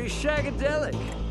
very shagadelic.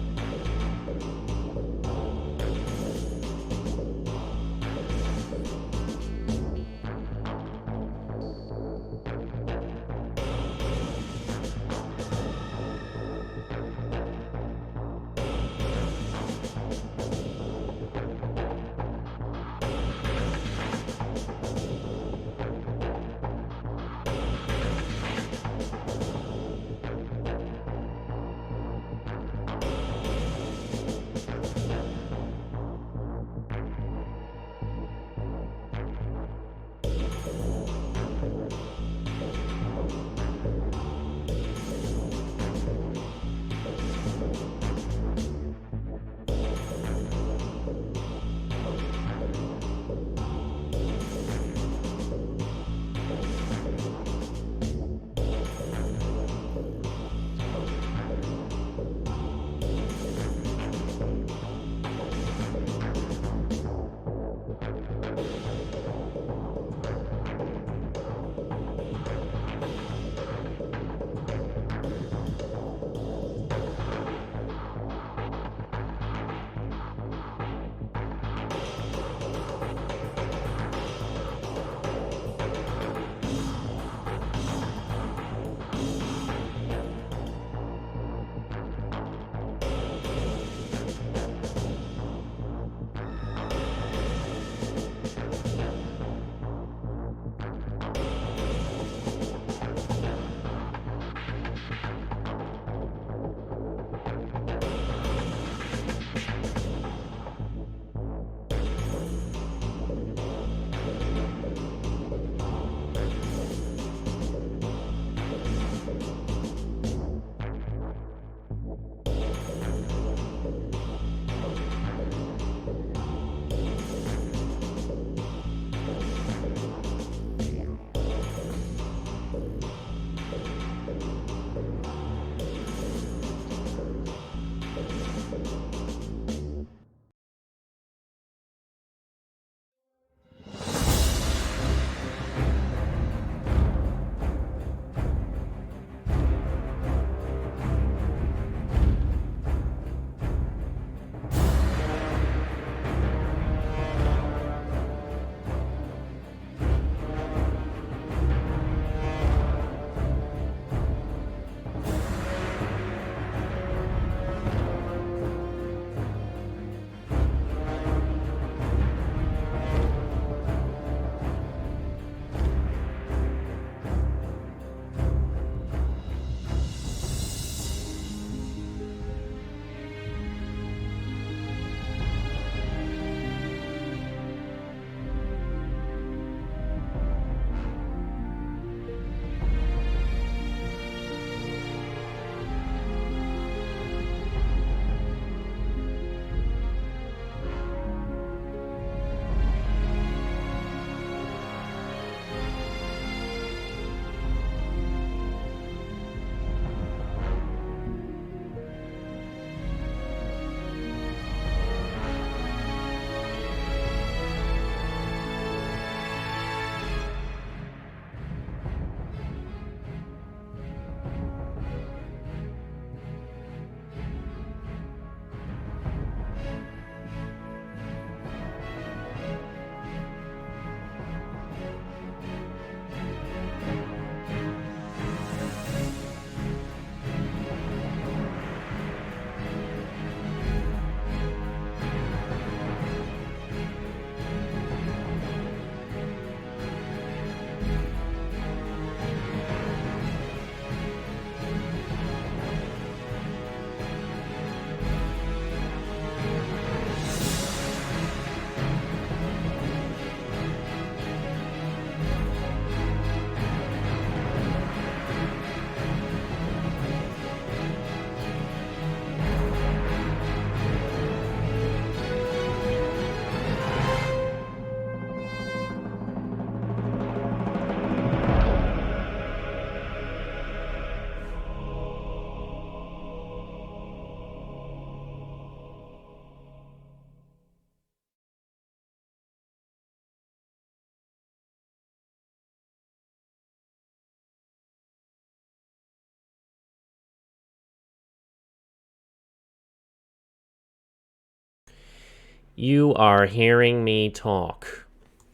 You are hearing me talk.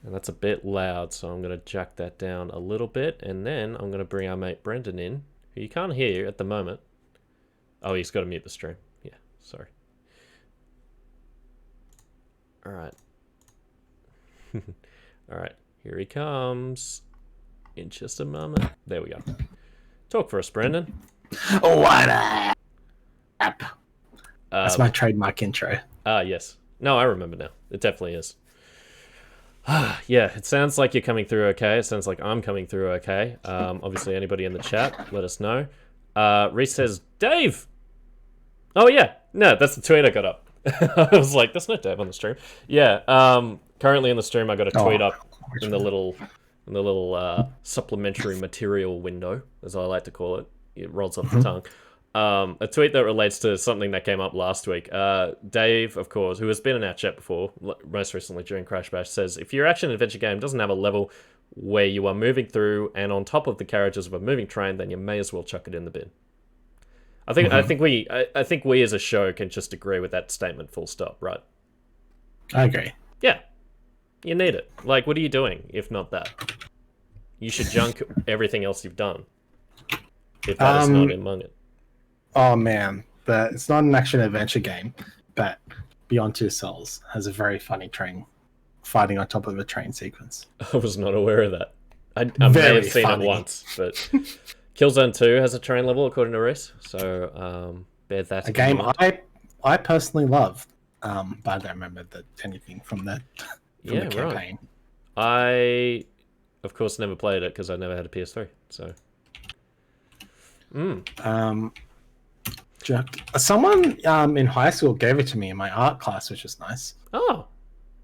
And that's a bit loud, so I'm going to jack that down a little bit, and then I'm going to bring our mate Brendon in, who you can't hear at the moment. Oh, he's got to mute the stream. Yeah, sorry. Alright. Alright, here he comes. In just a moment. There we go. Talk for us, Brendon. What up? That's my trademark intro. Yes. No, I remember now. It definitely is. Yeah, it sounds like you're coming through okay. It sounds like I'm coming through okay. Obviously, anybody in the chat, let us know. Reese says, Dave! Oh, yeah. No, that's the tweet I got up. I was like, there's no Dave on the stream. Yeah, currently in the stream, I got a tweet up in the little supplementary material window, as I like to call it. It rolls off the tongue. A tweet that relates to something that came up last week. Dave, of course, who has been in our chat before, most recently during Crash Bash, says, if your action-adventure game doesn't have a level where you are moving through and on top of the carriages of a moving train, then you may as well chuck it in the bin. I think we as a show can just agree with that statement full stop, right? I agree. Yeah. You need it. Like, what are you doing if not that? You should junk everything else you've done. If that is not among it. Oh man, it's not an action-adventure game, but Beyond Two Souls has a very funny train fighting on top of a train sequence. I was not aware of that. I may have seen it once, but Killzone 2 has a train level, according to Reese, so bear that a game I personally love, but I don't remember anything from the campaign. Right. I, of course, never played it because I never had a PS3, so... Someone in high school gave it to me in my art class, which was nice. Oh,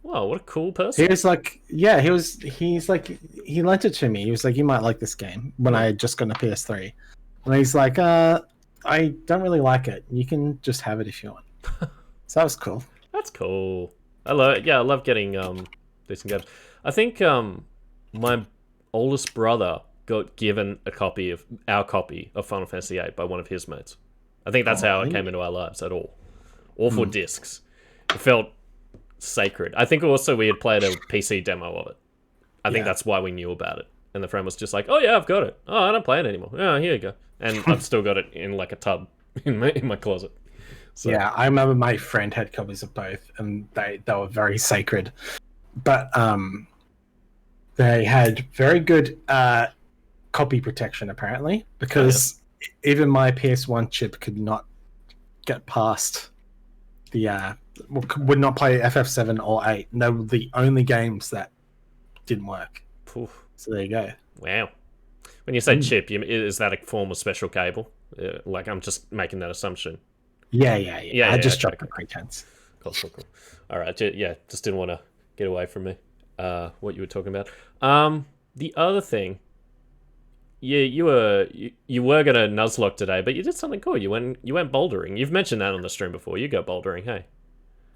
wow! What a cool person. He was like, yeah, he lent it to me. He was like, you might like this game when I had just gotten a PS3, and he's like, I don't really like it. You can just have it if you want. So that was cool. That's cool. I love getting decent games. I think my oldest brother got given our copy of Final Fantasy VIII by one of his mates. I think that's how it came into our lives at all. All for discs. It felt sacred. I think also we had played a PC demo of it. I think that's why we knew about it. And the friend was just like, oh yeah, I've got it. Oh, I don't play it anymore. Oh, here you go. And I've still got it in like a tub in my closet. So. Yeah, I remember my friend had copies of both, and they were very sacred. But they had very good copy protection, apparently, because even my PS1 chip could not get past would not play FF7 or 8. They were the only games that didn't work. Oof. So there you go. Wow. When you say chip, is that a form of special cable? Like, I'm just making that assumption. Yeah. I just dropped the pretense. Cool. All right, just didn't want to get away from me. What you were talking about. The other thing, you were gonna Nuzlocke today, but you did something cool. You went bouldering. You've mentioned that on the stream before. You go bouldering, hey?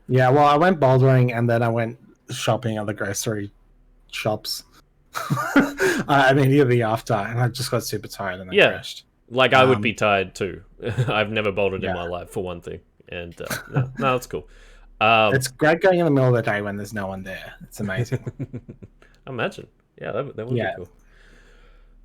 Yeah, well, I went bouldering and then I went shopping at the grocery shops. Immediately after, and I just got super tired and I crashed. Like I would be tired too. I've never bouldered in my life, for one thing, and no, that's cool. It's great going in the middle of the day when there's no one there. It's amazing. Imagine, that would be cool.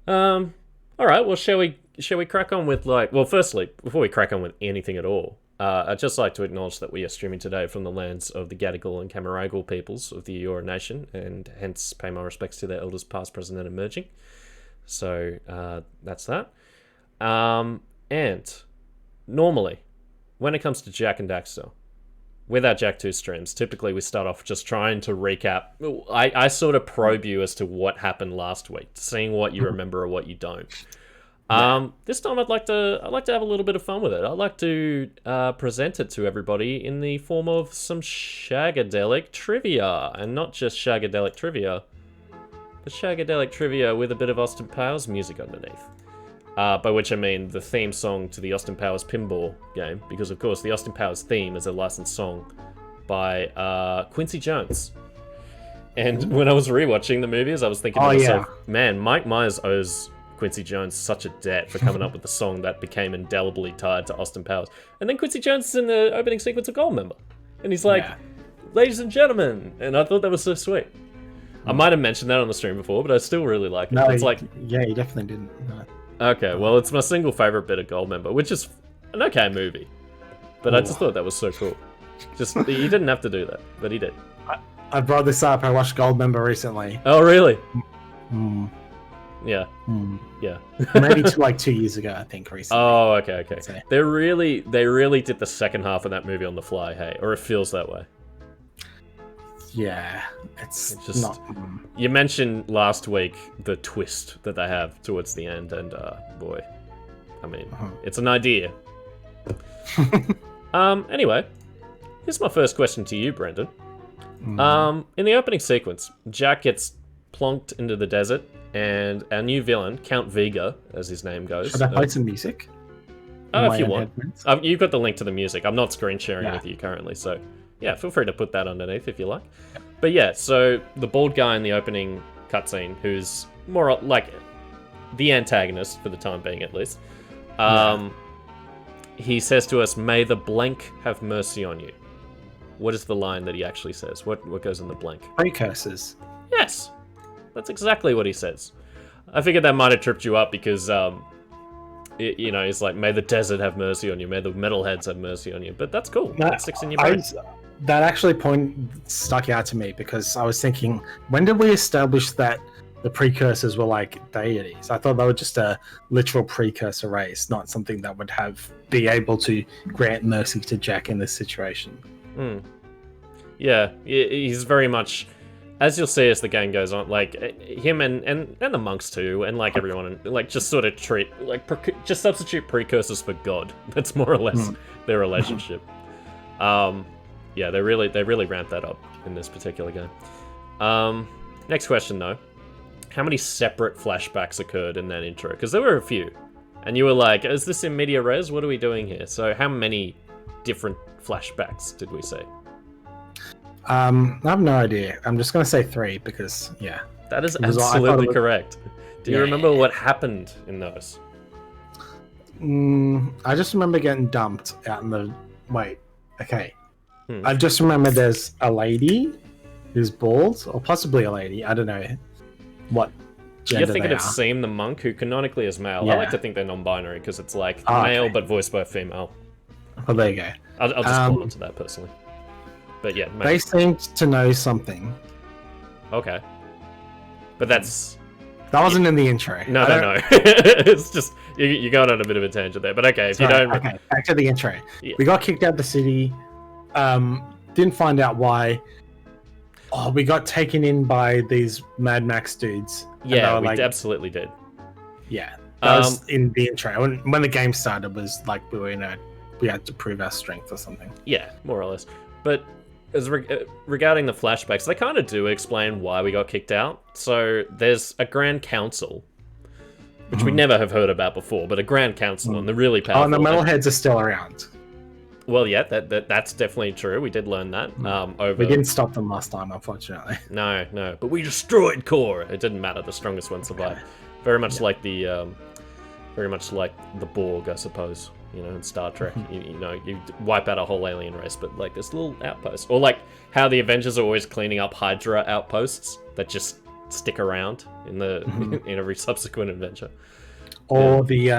All right. Well, shall we crack on with firstly, before we crack on with anything at all, I'd just like to acknowledge that we are streaming today from the lands of the Gadigal and Camaragal peoples of the Eora Nation, and hence pay my respects to their elders past, present, and emerging. So that's that. And normally, when it comes to Jak and Daxter, with our Jak 2 streams, typically we start off just trying to recap. I sort of probe you as to what happened last week, seeing what you remember or what you don't. This time I'd like to have a little bit of fun with it. I'd like to present it to everybody in the form of some Shagadelic trivia, and not just Shagadelic trivia, but Shagadelic trivia with a bit of Austin Powers music underneath. By which I mean the theme song to the Austin Powers pinball game, because of course the Austin Powers theme is a licensed song by Quincy Jones. And when I was rewatching the movies, I was thinking to myself, man, Mike Myers owes Quincy Jones such a debt for coming up with the song that became indelibly tied to Austin Powers. And then Quincy Jones is in the opening sequence of Goldmember. And he's like, ladies and gentlemen, and I thought that was so sweet. I might have mentioned that on the stream before, but I still really like it. No, It's like, yeah, you definitely didn't. No. okay, well, it's my single favorite bit of Goldmember, which is an okay movie, but I just thought that was so cool. Just he didn't have to do that, but he did. I brought this up. I watched Goldmember recently. Oh, really? Mm. Yeah. Yeah. Maybe like 2 years ago, I think, recently. Oh, okay. So. They really did the second half of that movie on the fly, hey? Or it feels that way. Yeah, it's just not. You mentioned last week the twist that they have towards the end, and boy, I mean, it's an idea. Anyway, here's my first question to you, Brendon. In the opening sequence, Jak gets plonked into the desert, and our new villain, Count Vega, as his name goes. Should I play some music? If you want. You've got the link to the music. I'm not screen sharing with you currently, so yeah, feel free to put that underneath if you like. But yeah, so the bald guy in the opening cutscene, who's more like the antagonist for the time being at least, he says to us, "May the blank have mercy on you." What is the line that he actually says? What goes in the blank? Precursors. Yes, that's exactly what he says. I figured that might have tripped you up because, he's like, "May the desert have mercy on you. May the metalheads have mercy on you." But that's cool. That sticks in your brain. That actually stuck out to me because I was thinking, when did we establish that the precursors were like deities? I thought they were just a literal precursor race, not something that would be able to grant mercy to Jak in this situation. Yeah, he's very much, as you'll see as the game goes on, like him and the monks too, and like everyone, like just sort of just substitute precursors for God. That's more or less their relationship. Yeah, they really ramped that up in this particular game. Next question though, how many separate flashbacks occurred in that intro? Because there were a few, and you were like, "Is this in media res? What are we doing here?" So how many different flashbacks did we see? I have no idea. I'm just going to say 3 because, yeah. That is absolutely correct. Do you remember what happened in those? I just remember getting dumped out in the... Wait, okay. I just remember there's a lady who's bald, or possibly a lady. I don't know what gender You're thinking they of are. Seem the monk, who canonically is male. Yeah. I like to think they're non-binary because it's like male but voiced by a female. Well, there you go. I'll just hold on to that personally. But yeah, they seemed to know something. Okay. But that's... That wasn't in the intro. No. It's just, you're going on a bit of a tangent there. But okay, if you don't... Okay, back to the intro. Yeah. We got kicked out of the city. Didn't find out why. Oh, we got taken in by these Mad Max dudes. Yeah, we absolutely did. Yeah, that was in the intro. When the game started, was like we had to prove our strength or something. Yeah, more or less. But as regarding the flashbacks, they kind of do explain why we got kicked out. So there's a Grand Council, which we never have heard about before, but a Grand Council, and they're really powerful. Oh, and the metalheads are still around. Well, yeah, that's definitely true. We did learn that. We didn't stop them last time, unfortunately. No, but we destroyed core. It didn't matter. The strongest one survived. Very much like the Borg, I suppose. You know, in Star Trek, you wipe out a whole alien race, but like this little outpost, or like how the Avengers are always cleaning up Hydra outposts that just stick around in in every subsequent adventure. Or the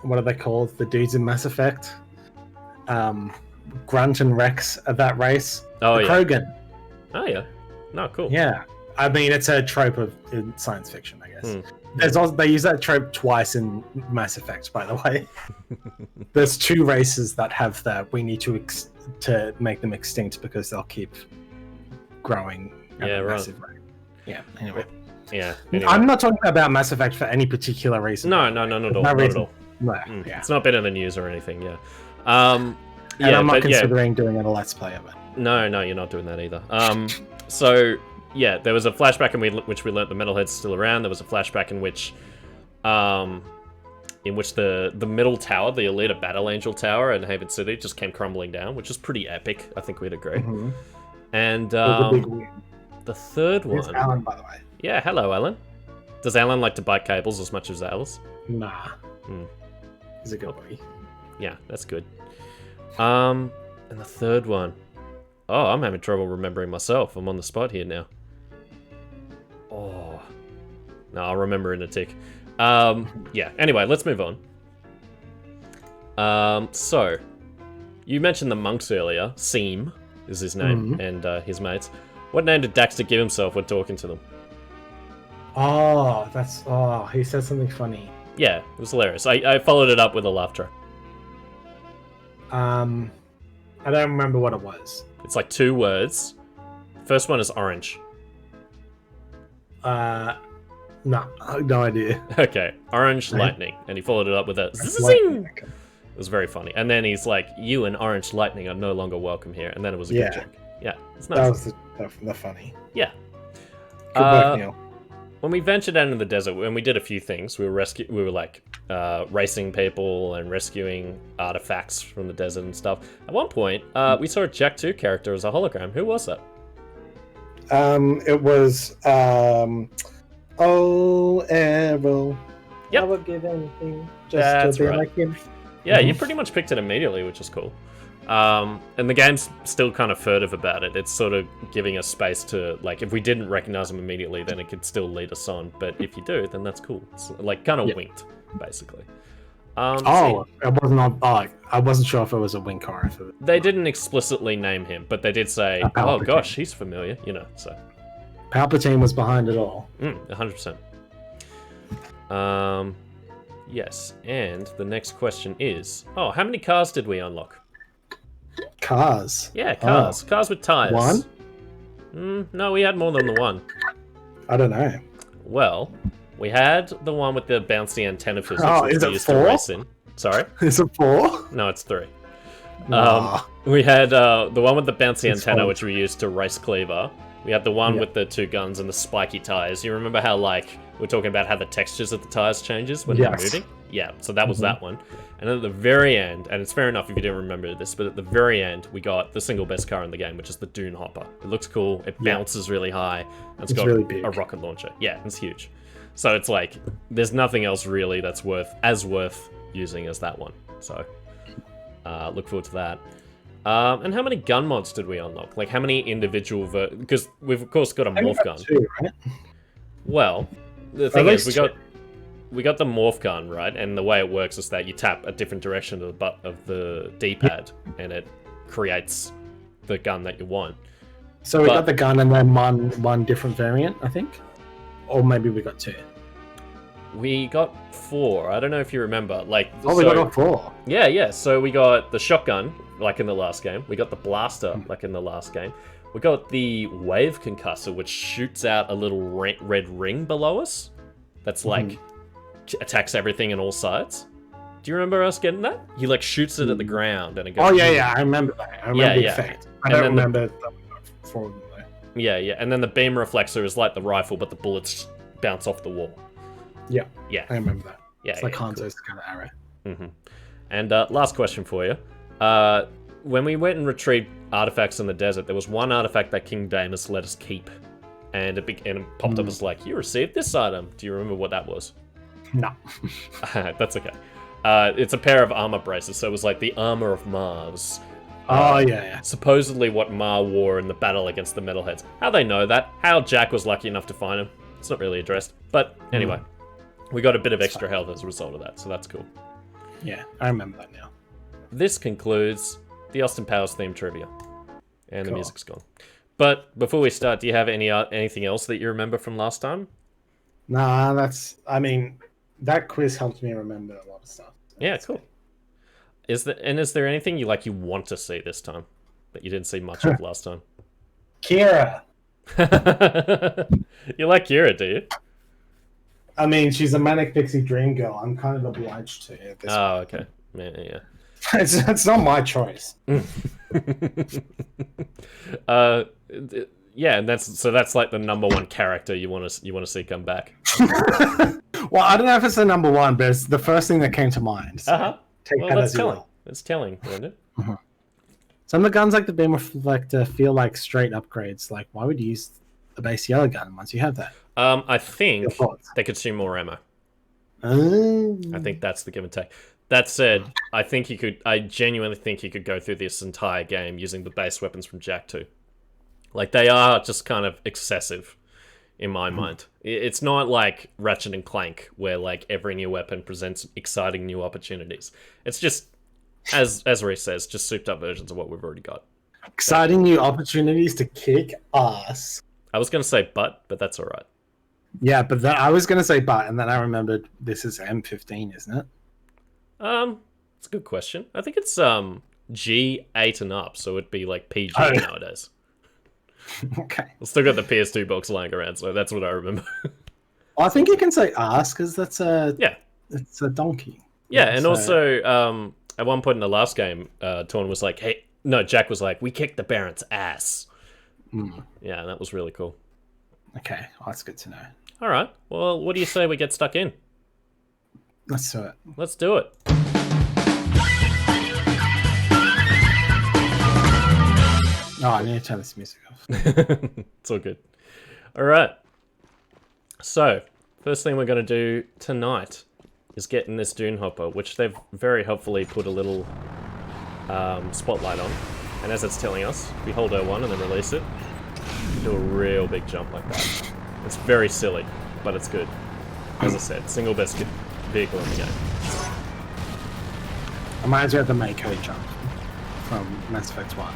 what are they called? The dudes in Mass Effect. Grunt and Rex of that race. Oh, yeah. Krogan. Oh yeah. No, cool. Yeah, I mean it's a trope of in science fiction, I guess. There's also, they use that trope twice in Mass Effect, by the way. There's 2 races that have that. We need to make them extinct because they'll keep growing at a massive rate. Yeah. Anyway. Yeah. I'm not talking about Mass Effect for any particular reason. No, not at all. Yeah. It's not been in the news or anything. Yeah. And I'm not considering doing a Let's Play of it. No, you're not doing that either. So yeah, there was a flashback in which we learnt the metalhead's still around. There was a flashback in which the middle tower, the Elita Battle Angel Tower in Haven City, just came crumbling down, which is pretty epic. I think we'd agree. And the third one. Here's Alan, by the way. Yeah, hello, Alan. Does Alan like to bite cables as much as Alice? Nah. He's a good boy. Yeah, that's good. And the third one. Oh, I'm having trouble remembering myself. I'm on the spot here now. Oh. No, I'll remember in a tick. Yeah, anyway, let's move on. So, you mentioned the monks earlier. Seam is his name, and his mates. What name did Daxter give himself when talking to them? He said something funny. Yeah, it was hilarious. I followed it up with a laugh track. I don't remember what it was. It's like 2 words. First one is orange. No, no idea. Okay, orange lightning, and he followed it up with a zing. It was very funny. And then he's like, "You and orange lightning are no longer welcome here." And then it was a good joke. Yeah, it's nice. That was the funny. Yeah. Good work, Neil. When we ventured out into the desert, when we did a few things, we were like racing people and rescuing artifacts from the desert and stuff. At one point, we saw a Jak 2 character as a hologram. Who was that? It was Arrow. Yep. I would give anything just to be like him. Yeah, you pretty much picked it immediately, which is cool. And the game's still kind of furtive about it. It's sort of giving us space to, like, if we didn't recognize him immediately, then it could still lead us on. But if you do, then that's cool. It's like kind of winked, basically. I wasn't sure if it was a wink or if it... They didn't explicitly name him, but they did say, "Oh gosh, he's familiar," you know. So Palpatine was behind it all. 100%. Yes, and the next question is, how many cars did we unlock? Cars? Yeah, cars. Cars with tires. One? No, we had more than the one. I don't know. Well, we had the one with the bouncy antenna physics, which is we it used 4? to race in. Sorry? Is it 4? No, it's 3. Nah. We had the one with the bouncy antenna, 5. which we used to race Kleiver. We had the one with the 2 guns and the spiky tires. You remember how, like, we're talking about how the textures of the tires changes when they're moving? Yeah, so that was that one. And at the very end, and it's fair enough if you didn't remember this, but at the very end, we got the single best car in the game, which is the Dune Hopper. It looks cool, it bounces really high, and it's got really big. a rocket launcher. Yeah, it's huge. So it's like, there's nothing else really that's worth using as that one. So, look forward to that. And how many gun mods did we unlock? Like, how many individual... Because we've, of course, got a morph gun. 2, right? Well, the thing is, we got the morph gun, right? And the way it works is that you tap a different direction of the butt of the D-pad, and it creates the gun that you want. So we got the gun and then one different variant, I think? Or maybe we got 2. We got 4. I don't know if you remember. Like, we got 4. Yeah. So we got the shotgun, like in the last game. We got the blaster, like in the last game. We got the wave concussor, which shoots out a little red ring below us. That's like attacks everything in all sides. Do you remember us getting that? He like shoots it at the ground and it goes. Oh yeah, I remember that. I remember the effect. I don't remember the forward though. Yeah, and then the beam reflexor is like the rifle, but the bullets bounce off the wall. Yeah, I remember that. Yeah, it's like Hanzo's kind of arrow. And last question for you. When we went and retrieved artifacts in the desert, there was one artifact that King Damus let us keep, and it popped up as like, "You received this item." Do you remember what that was? No. That's okay. It's a pair of armor braces, so it was like the armor of Mars. Yeah. Supposedly what Ma wore in the battle against the Metalheads. How they know that? How Jak was lucky enough to find him? It's not really addressed. But anyway, we got a bit of extra health as a result of that, so that's cool. Yeah, I remember that now. This concludes the Austin Powers theme trivia. And the music's gone. But before we start, do you have anything else that you remember from last time? Nah, that quiz helped me remember a lot of stuff. So yeah, cool. Is there anything you want to see this time that you didn't see much of last time? Kira. You like Kira, do you? I mean, she's a manic pixie dream girl. I'm kind of obliged to at this point. Okay. Yeah. It's not my choice. Yeah, and that's like the number one character you want to see come back. Well, I don't know if it's the number one, but it's the first thing that came to mind. So take that as you will. It's telling, isn't it? Some of the guns like the beam reflector feel like straight upgrades. Like, why would you use a base yellow gun once you have that? I think they consume more ammo. I think that's the give and take. That said, I genuinely think you could go through this entire game using the base weapons from Jak 2. Like, they are just kind of excessive, in my mind. It's not like Ratchet and Clank, where, like, every new weapon presents exciting new opportunities. It's just, as Reese says, just souped up versions of what we've already got. Exciting new opportunities to kick ass. I was going to say but that's alright. Yeah, but I was going to say but, and then I remembered this is M15, isn't it? It's a good question. I think it's G8 and up, so it'd be like PG nowadays. Okay. I've still got the PS2 box lying around, so that's what I remember. I think you can say ass because that's it's a donkey. Yeah, and so... also at one point in the last game, Torn was like, "Hey, no," Jak was like, "We kicked the Baron's ass." Yeah, that was really cool. Okay, well, that's good to know. All right, well, what do you say we get stuck in? Let's do it. Let's do it. Oh, I need to turn this music off. It's all good. All right. So, first thing we're going to do tonight is get in this Dune Hopper, which they've very helpfully put a little spotlight on. And as it's telling us, we hold O1 and then release it. Do a real big jump like that. It's very silly, but it's good. As I said, single best vehicle in the game. Reminds me of the Mako jump from Mass Effect 1.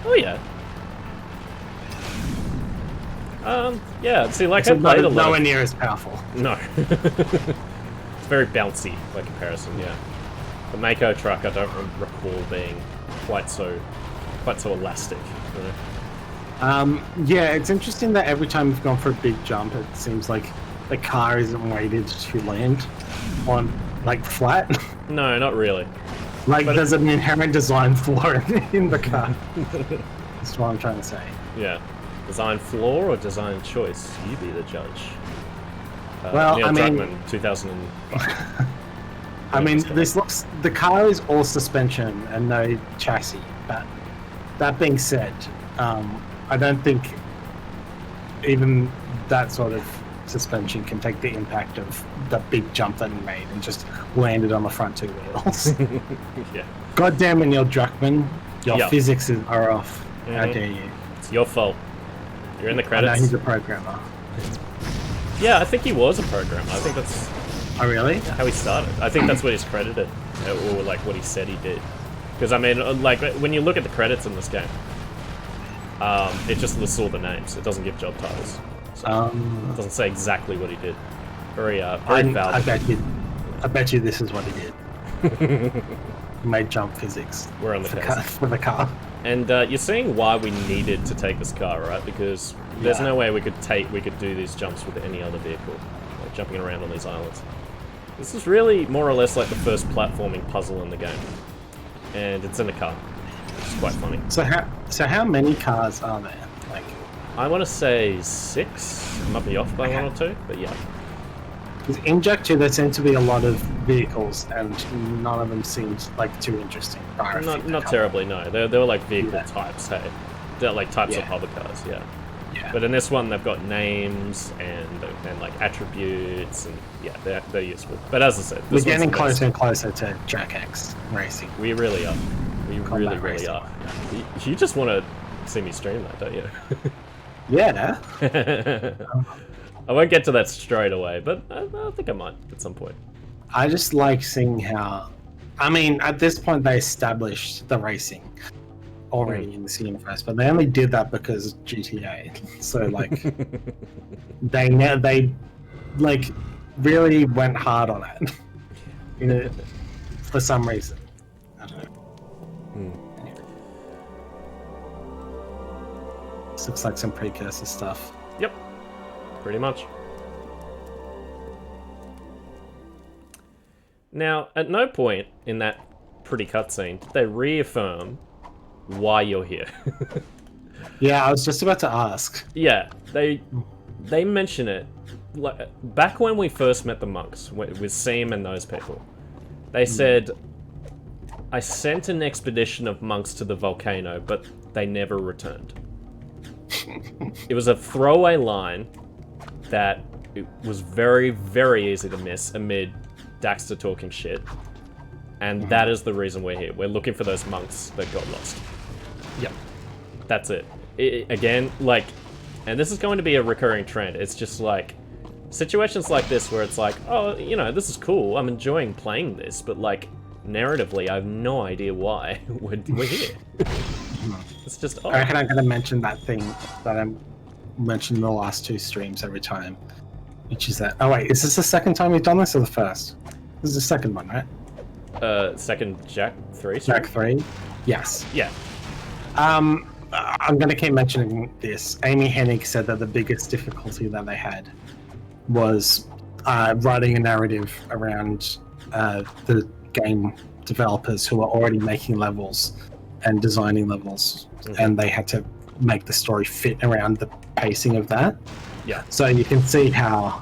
Oh yeah. Yeah, see, like I played a lot. Nowhere near as powerful. No. It's very bouncy by comparison, yeah. The Mako truck I don't recall being quite so elastic, you know? Yeah, it's interesting that every time we've gone for a big jump, it seems like the car isn't weighted to land on, like, flat. No, not really. Like, but there's an inherent design flaw in the car. That's what I'm trying to say. Yeah. Design flaw or design choice? You be the judge. Well, Neil I mean... Druckmann, 2000 I mean, this looks... The car is all suspension and no chassis. But that being said, I don't think even that sort of suspension can take the impact of the big jump that he made and just landed on the front two wheels. Yeah. God damn it, Neil Druckmann. Your physics are off. How dare you? It's your fault. You're in the credits. I know he's a programmer. Yeah, I think he was a programmer. I think that's... Oh, really? How he started. I think that's what he's credited. Or, like, what he said he did. Because, I mean, like, when you look at the credits in this game, it just lists all the names. It doesn't give job titles. So it doesn't say exactly what he did. Very valid. I bet you this is what he did. He made jump physics. We're on the case. For the car. And you're seeing why we needed to take this car, right? Because there's no way we could do these jumps with any other vehicle, like jumping around on these islands. This is really more or less like the first platforming puzzle in the game, and it's in the car, which is quite funny. So how many cars are there? Like, I want to say 6. I might be off by 1 or 2, but yeah. Because in Jak 2 there seem to be a lot of vehicles, and none of them seemed like too interesting. Not terribly, no. They were like vehicle types, hey. They're like types of hover cars, yeah. But in this one, they've got names and like attributes, and yeah, they're useful. But as I said, we're getting closer and closer to Jak X racing. We really are. We really are. You just want to see me stream that, don't you? Yeah. I won't get to that straight away, but I think I might at some point. I just like seeing how... I mean, at this point, they established the racing already in this universe, but they only did that because GTA. So, like, they like, really went hard on it. You know, for some reason. I don't know. Anyway. This looks like some precursor stuff. Yep. Pretty much. Now, at no point in that pretty cutscene did they reaffirm why you're here. Yeah, I was just about to ask. Yeah, they mention it like, back when we first met the monks with Seam and those people. They said, "I sent an expedition of monks to the volcano, but they never returned." It was a throwaway line that it was very, very easy to miss amid Daxter talking shit. And that is the reason we're here. We're looking for those monks that got lost. Yep. That's it. Again, like, and this is going to be a recurring trend. It's just like situations like this where it's like, oh, you know, this is cool. I'm enjoying playing this, but like narratively, I have no idea why we're here. It's just odd. I reckon I'm going to mention that thing that I mentioned in the last 2 streams every time, which is that. Oh wait, is this the second time we've done this or the first? This is the second one, right? Second Jak 3. Jak 3. Yes. Yeah. I'm going to keep mentioning this. Amy Hennig said that the biggest difficulty that they had was writing a narrative around the game developers who are already making levels and designing levels, and they had to make the story fit around the pacing of that. Yeah. So you can see how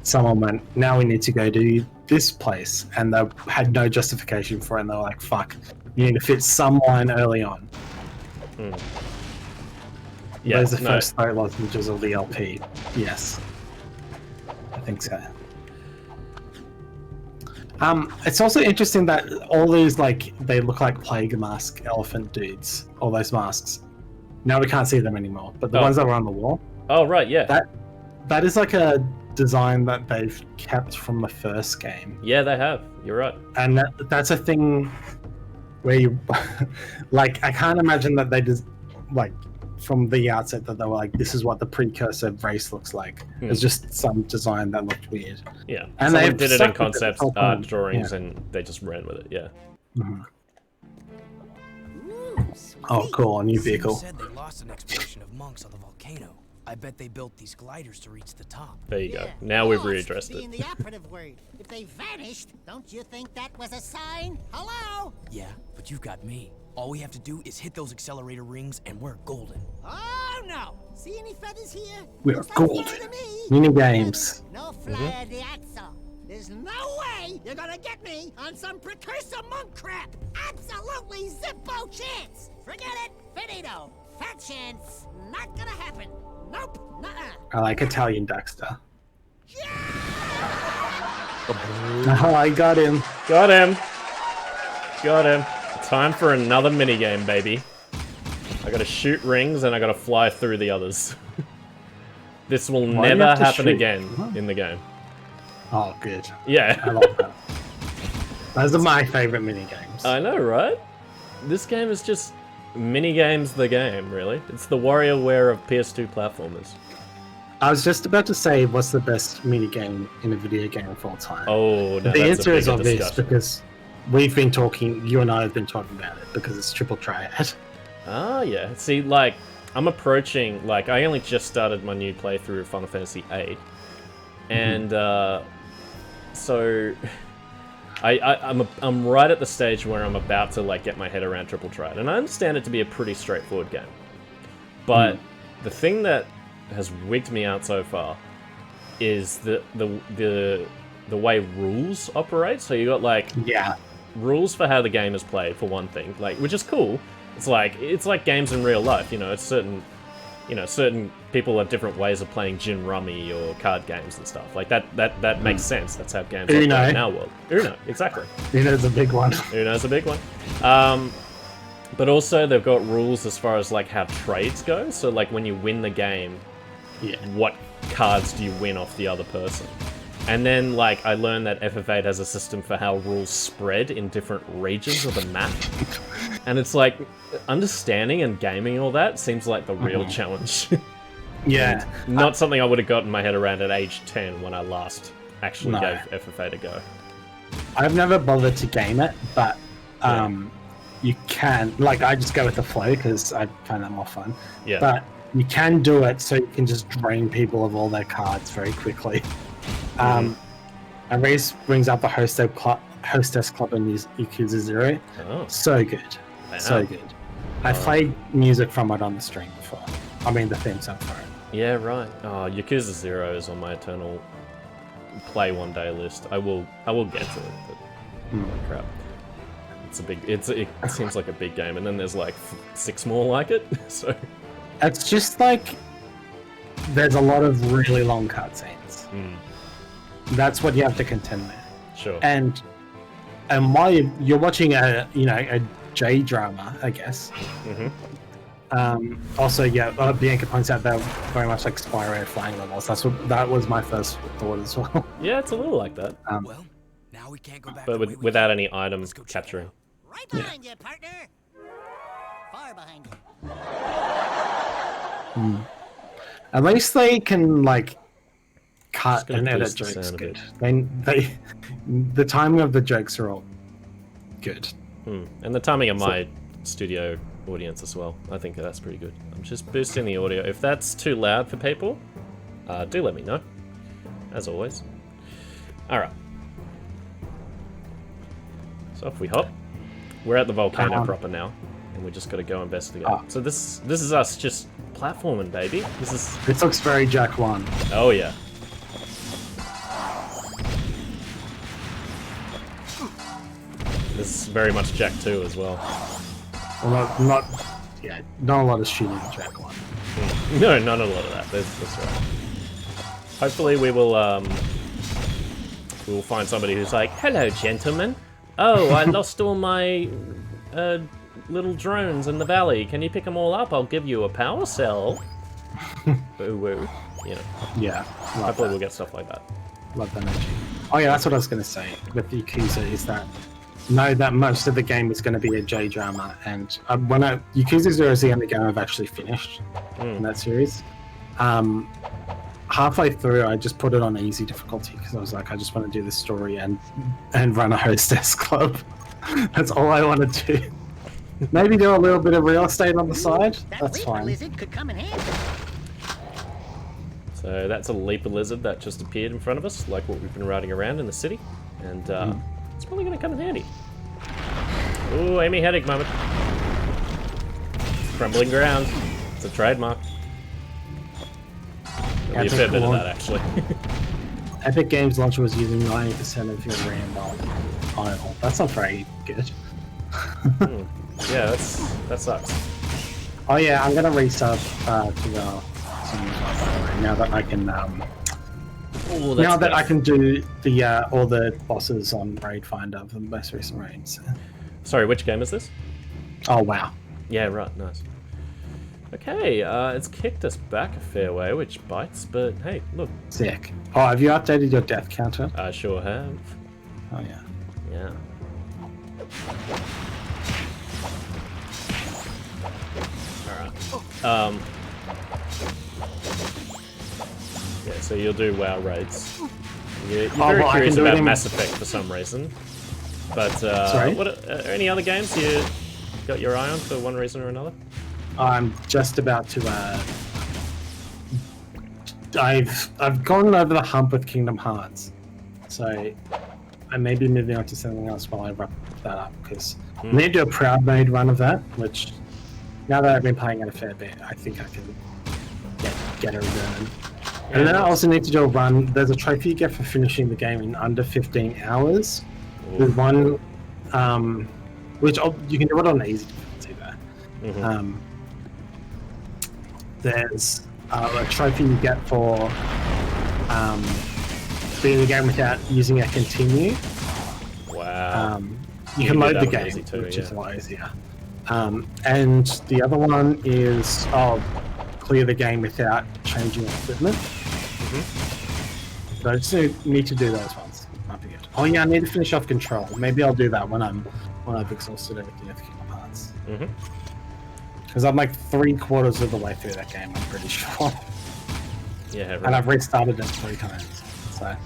someone went, now we need to go to this place, and they had no justification for it, and they were like, fuck, you need to fit some line early on. Yeah, those are the first 3 lozenges of the LP. Yes. I think so. It's also interesting that all these, like, they look like plague mask elephant dudes, all those masks. Now we can't see them anymore, but the ones that were on the wall. Oh, right, yeah. That is like a design that they've kept from the first game. Yeah, they have. You're right. And that's a thing where you, like, I can't imagine that they just, like, from the outset that they were like, this is what the precursor race looks like. It's just some design that looked weird. Yeah, and they did it in concept drawings, yeah. and they just ran with it. Yeah. Oh, cool! A new vehicle. Said they lost an expedition of monks on the volcano. I bet they built these gliders to reach the top. There you go. Now we've readdressed it. The operative word. If they vanished, don't you think that was a sign? Hello? Yeah, but you've got me. All we have to do is hit those accelerator rings, and we're golden. Oh no! See any feathers here? We're Looks like gold. feather to me. Mini games. No fly the axle. There's no way you're gonna get me on some precursor monk crap. Absolutely zippo chance. Forget it. Finito. Fat chance. Not gonna happen. Nope. Nuh-uh. I like Italian Dexter. Yeah! Oh, I got him. Got him. Got him. Time for another minigame, baby. I gotta shoot rings and I gotta fly through the others. This will never happen again in the game. Oh, good. Yeah. I love that. Those are my favorite minigames. I know, right? This game is just minigames the game, really. It's the WarioWare of PS2 platformers. I was just about to say, what's the best minigame in a video game of all time? Oh, no, the that's answer a is bigger obvious discussion. because we've been talking, you and I have been talking about it because it's Triple Triad. Ah, yeah. See, like, I'm approaching, like, I only just started my new playthrough of Final Fantasy VIII. And, so... I'm right at the stage where I'm about to, like, get my head around Triple Triad. And I understand it to be a pretty straightforward game. But the thing that has wigged me out so far is the way rules operate. So you got, like... Yeah. Rules for how the game is played, for one thing, like, which is cool. It's like games in real life, you know. It's certain people have different ways of playing gin rummy or card games and stuff. Like that makes sense. That's how games operate in our world. Uno, exactly. Uno's a big one. Uno's a big one. But also they've got rules as far as like how trades go. So like when you win the game, what cards do you win off the other person? And then, like, I learned that FF8 has a system for how rules spread in different regions of the map. And it's like, understanding and gaming all that seems like the real challenge. Yeah. Not something I would have gotten my head around at age 10 when I last actually gave FF8 a go. I've never bothered to game it, but you can. Like, I just go with the flow because I find that more fun. Yeah. But you can do it so you can just drain people of all their cards very quickly. And Reese brings up the Hostess Club in Yakuza 0. Oh. So good. Wow. So good. I've played music from it on the stream before. I mean, the theme song for it. Yeah, right. Oh, Yakuza 0 is on my eternal play one day list. I will get to it, but holy crap. It seems like a big game, and then there's like 6 more like it, so... It's just like... There's a lot of really long cutscenes. That's what you have to contend with. Sure. And and while you're watching a J drama, I guess. Also, Bianca points out they're very much like Spyro flying levels. That was my first thought as well. Yeah, it's a little like that, Well, now we can't go back. but without any item capturing. Right behind you, partner. Far behind you. At least they can like cut gonna and edit boost the jokes sound a good. The timing of the jokes are all good. And the timing of my studio audience as well. I think that's pretty good. I'm just boosting the audio. If that's too loud for people, do let me know. As always. Alright. So off we hop. We're at the volcano proper now. And we just gotta go investigate. So this is us just platforming, baby. This looks very Jak 1. Oh yeah. This is very much Jak 2 as well. Well, not a lot of shooting in Jak 1. No, not a lot of that. That's right. Hopefully we will find somebody who's like, hello gentlemen. Oh, I lost all my little drones in the valley. Can you pick them all up? I'll give you a power cell. Boo woo. You know. Yeah. Hopefully we'll get stuff like that. Love that energy. Oh yeah, that's what I was going to say with the Yakuza is that that most of the game is going to be a J drama, and Yakuza 0 is the only game I've actually finished in that series. Halfway through, I just put it on easy difficulty because I was like, I just want to do this story and run a hostess club. That's all I want to do. Maybe do a little bit of real estate on the side. That That's leaper fine. lizard could come in handy. So that's a leaper lizard that just appeared in front of us, like what we've been riding around in the city, and it's probably going to come in handy. Ooh, Amy headache moment. Crumbling ground. It's a trademark. There'll be a fair bit of that, actually. Epic Games launcher was using 90% of your RAM on idle. That's not very good. Yeah, that sucks. Oh yeah, I'm gonna resub to the now that I can Ooh, now that tough. I can do the all the bosses on Raid Finder for the most recent raids. Sorry, which game is this? Oh wow. Yeah, right, nice. Okay, it's kicked us back a fair way, which bites, but hey, look. Sick. Oh, have you updated your death counter? I sure have. Oh yeah. Yeah. Alright. Yeah, so you'll do WoW raids. You're very well, I curious can do it about in- Mass Effect for some reason. But, Sorry? what are any other games you got your eye on for one reason or another? I'm just about to I've gone over the hump with Kingdom Hearts. So I may be moving on to something else while I wrap that up because I need to do a proud mode run of that, which now that I've been playing it a fair bit, I think I can get a run. And then I also need to do a run. There's a trophy you get for finishing the game in under 15 hours. There's one, which you can do it on easy difficulty there. There's a trophy you get for beating the game without using a continue. Wow. You can do load that the one game, easy too, which is a yeah. lot easier. And the other one is clear the game without changing equipment. So I just need to do those ones. Might be good. Oh yeah, I need to finish off Control. Maybe I'll do that when I've exhausted everything of Kingdom Hearts. Because I'm like 3/4 of the way through that game, I'm pretty sure. Yeah, right. And I've restarted it 3 times. So.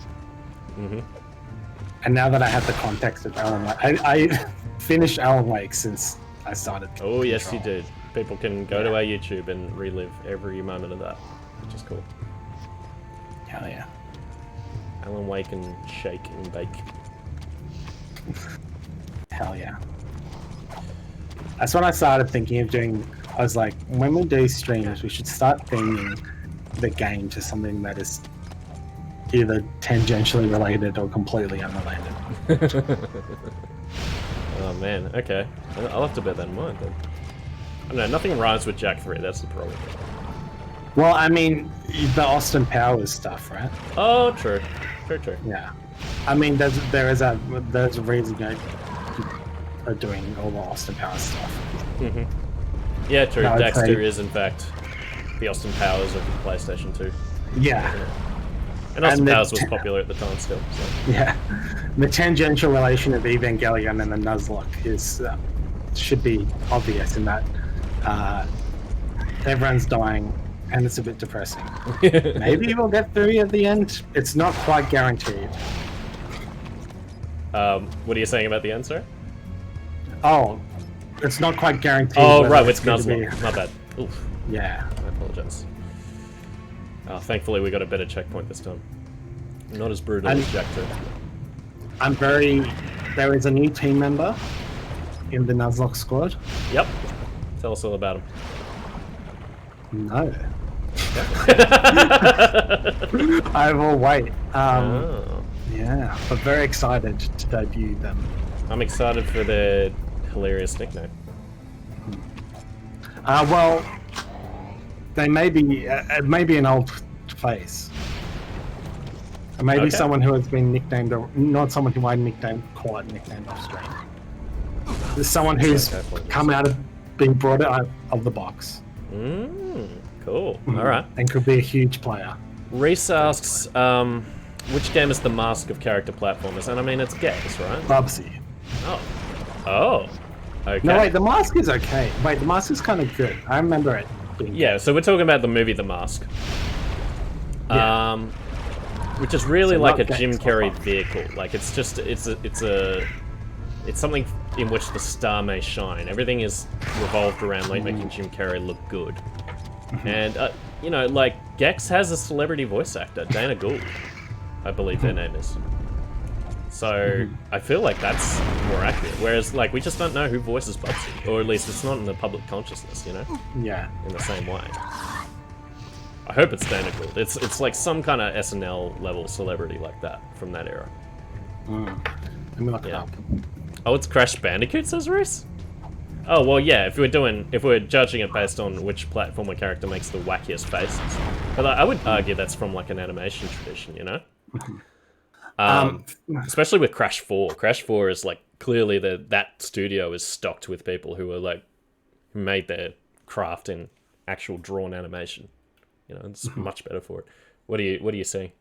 And now that I have the context of Alan Wake, I finished Alan Wake since I started. Oh, yes, you Control. did. People can go to our YouTube and relive every moment of that, which is cool. Hell yeah. Alan Wake and Shake and Bake. Hell yeah. That's when I started thinking of doing. I was like, when we do streams, we should start theming the game to something that is either tangentially related or completely unrelated. Oh man, okay. I'll have to bear that in mind then. I don't know, nothing rhymes with Jak 3, that's the problem. Well, I mean, the Austin Powers stuff, right? Oh, true. True. Yeah. I mean, there's a reason they are doing all the Austin Powers stuff. Yeah, true. No, I'd Daxter say- is in fact the Austin Powers of the PlayStation 2. Yeah, And Austin the Powers was popular at the time still. So. yeah. The tangential relation of Evangelion and the Nuzlocke is should be obvious in that everyone's dying and it's a bit depressing. Maybe we'll get through at the end. It's not quite guaranteed. What are you saying about the end, sorry? Oh, it's not quite guaranteed. Oh, whether right, with it's going to Nuzlocke. My bad. Oof. Yeah. I apologize. Oh, thankfully we got a better checkpoint this time. Not as brutal as Jak 2. There is a new team member in the Nuzlocke squad. Yep. Tell us all about him. No. I will wait. Oh. Yeah, but very excited to debut them. I'm excited for their hilarious nickname. Well, they may be an old face. Or maybe Okay. someone who has been nicknamed, or not someone who I nicknamed off screen. There's someone who's Okay, apologies. come out of being brought out of the box. Cool. Alright. And could be a huge player. Reese asks, which game is the mask of character platformers? And I mean, it's Gex, right? Bubsy. Oh. Oh. Okay. No, wait, the mask is okay. Wait, the mask is kind of good. I remember it being Yeah, so we're talking about the movie The Mask. Yeah. Which is really So like a not Gex, Jim not Carrey Bubsy. vehicle. Like it's something in which the star may shine. Everything is revolved around like making Jim Carrey look good. And you know, like Gex has a celebrity voice actor, Dana Gould, I believe their name is. So I feel like that's more accurate. Whereas like we just don't know who voices Bubsy, or at least it's not in the public consciousness, you know, Yeah. in the same way. I hope it's Dana Gould. It's like some kind of SNL level celebrity like that from that era. Let me look it Yeah. up. Oh, it's Crash Bandicoot, says Reese? Oh, well, yeah, if we're judging it based on which platformer character makes the wackiest faces. But like, I would argue that's from like an animation tradition, you know? Especially with Crash 4. Crash 4 is like, clearly that studio is stocked with people who are like, who made their craft in actual drawn animation. You know, it's much better for it. What are you saying?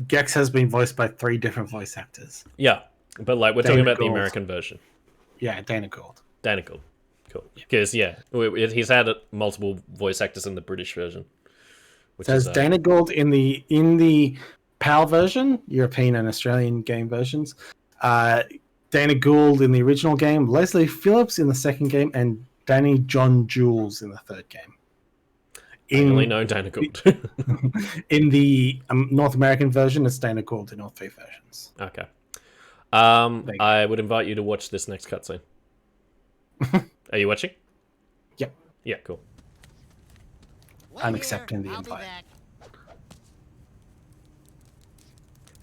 Gex has been voiced by 3 different voice actors. Yeah, but like, we're Dana talking about the Gould. American version. Yeah, Dana Gould. Dana Gould. Cool. Because, yeah, he's had multiple voice actors in the British version. Which So is, it's Dana Gould in the PAL version, European and Australian game versions. Dana Gould in the original game, Leslie Phillips in the second game, and Danny John Jules in the third game. I only know Dana Gould. In the North American version, it's Dana Gould in all 3 versions. Okay. I would invite you to watch this next cutscene. Are you watching? Yep. Yeah, cool. I'm accepting the I'll be invite. back.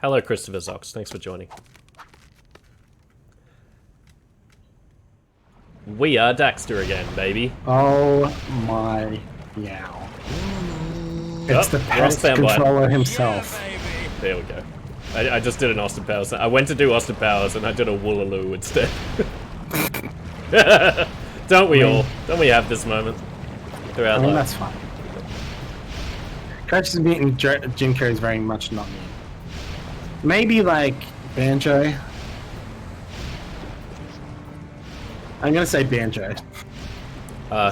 Hello, Christopher Zox. Thanks for joining. We are Daxter again, baby. Oh my meow. It's the Ross pest fanboy. controller himself. There we go. I just did an Austin Powers. I went to do Austin Powers and I did a Woolaloo instead. Don't we all? Don't we have this moment throughout I mean, life? that's fine. Crash is meeting Jim Carrey is very much not me. Maybe like Banjo. I'm gonna say Banjo.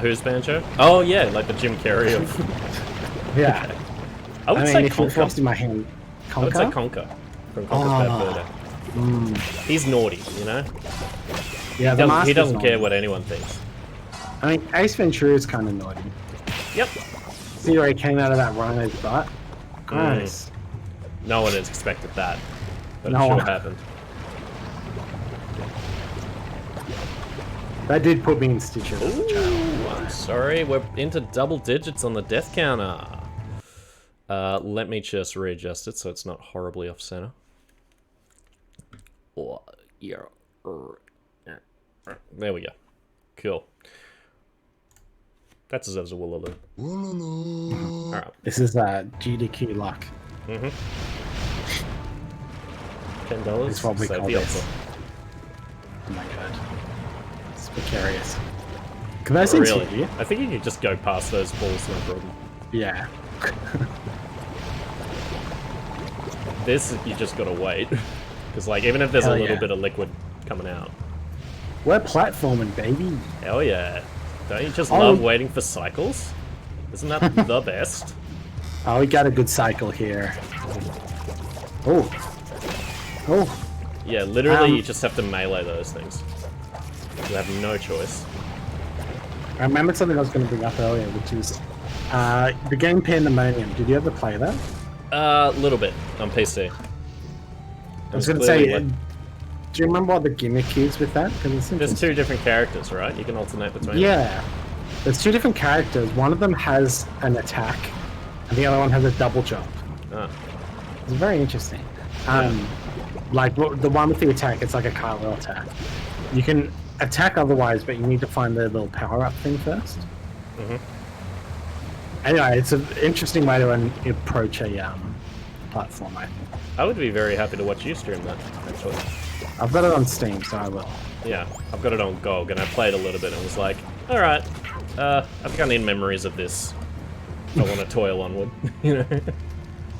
Who's Banjo? Oh yeah, like the Jim Carrey of. Yeah. I would I mean, say if it Conker. forced in my hand, I would say Conker. Conker from Conker's Bad Fur Day. He's naughty, you know. Yeah, the mask He is doesn't care naughty. what anyone thinks. I mean, Ace Ventura is kind of naughty. Yep. See where he came out of that rhino's butt? Gross. No one has expected that, but No it sure one. happened. That did put me in stitches as a child. Ooh, I'm sorry. We're into double digits on the death counter. Let me just readjust it so it's not horribly off center. Oh, yeah. There we go. Cool. That deserves a Woolaloo. This is GDQ luck. $10. It's what we Save call the this. offer. Oh my god. It's precarious. Can I see Really? you? I think you could just go past those balls, no problem. Yeah. This, you just gotta wait. Because, like, even if there's Hell a little yeah. bit of liquid coming out. We're platforming, baby. Hell yeah. Don't you just Oh. love waiting for cycles? Isn't that the best? Oh, we got a good cycle here. Oh. Oh. Yeah, literally Um, you just have to melee those things. You have no choice. I remembered something I was going to bring up earlier, which is the game Pandemonium. Did you ever play that? A little bit on PC. I was going to say, do you remember what the gimmick is with that? 'Cause it's There's interesting. 2 different characters, right? You can alternate between them. Yeah. There's 2 different characters. One of them has an attack, and the other one has a double jump. Ah, It's very interesting. Like the one with the attack, it's like a cartwheel attack. You can attack otherwise, but you need to find the little power-up thing first. mhm. Anyway, it's an interesting way to approach a platform, I think. I would be very happy to watch you stream that, actually. I've got it on Steam, so I will. Yeah, I've got it on GOG, and I played a little bit and was like, alright, I think I need memories of this. If I want to toil onward, you know?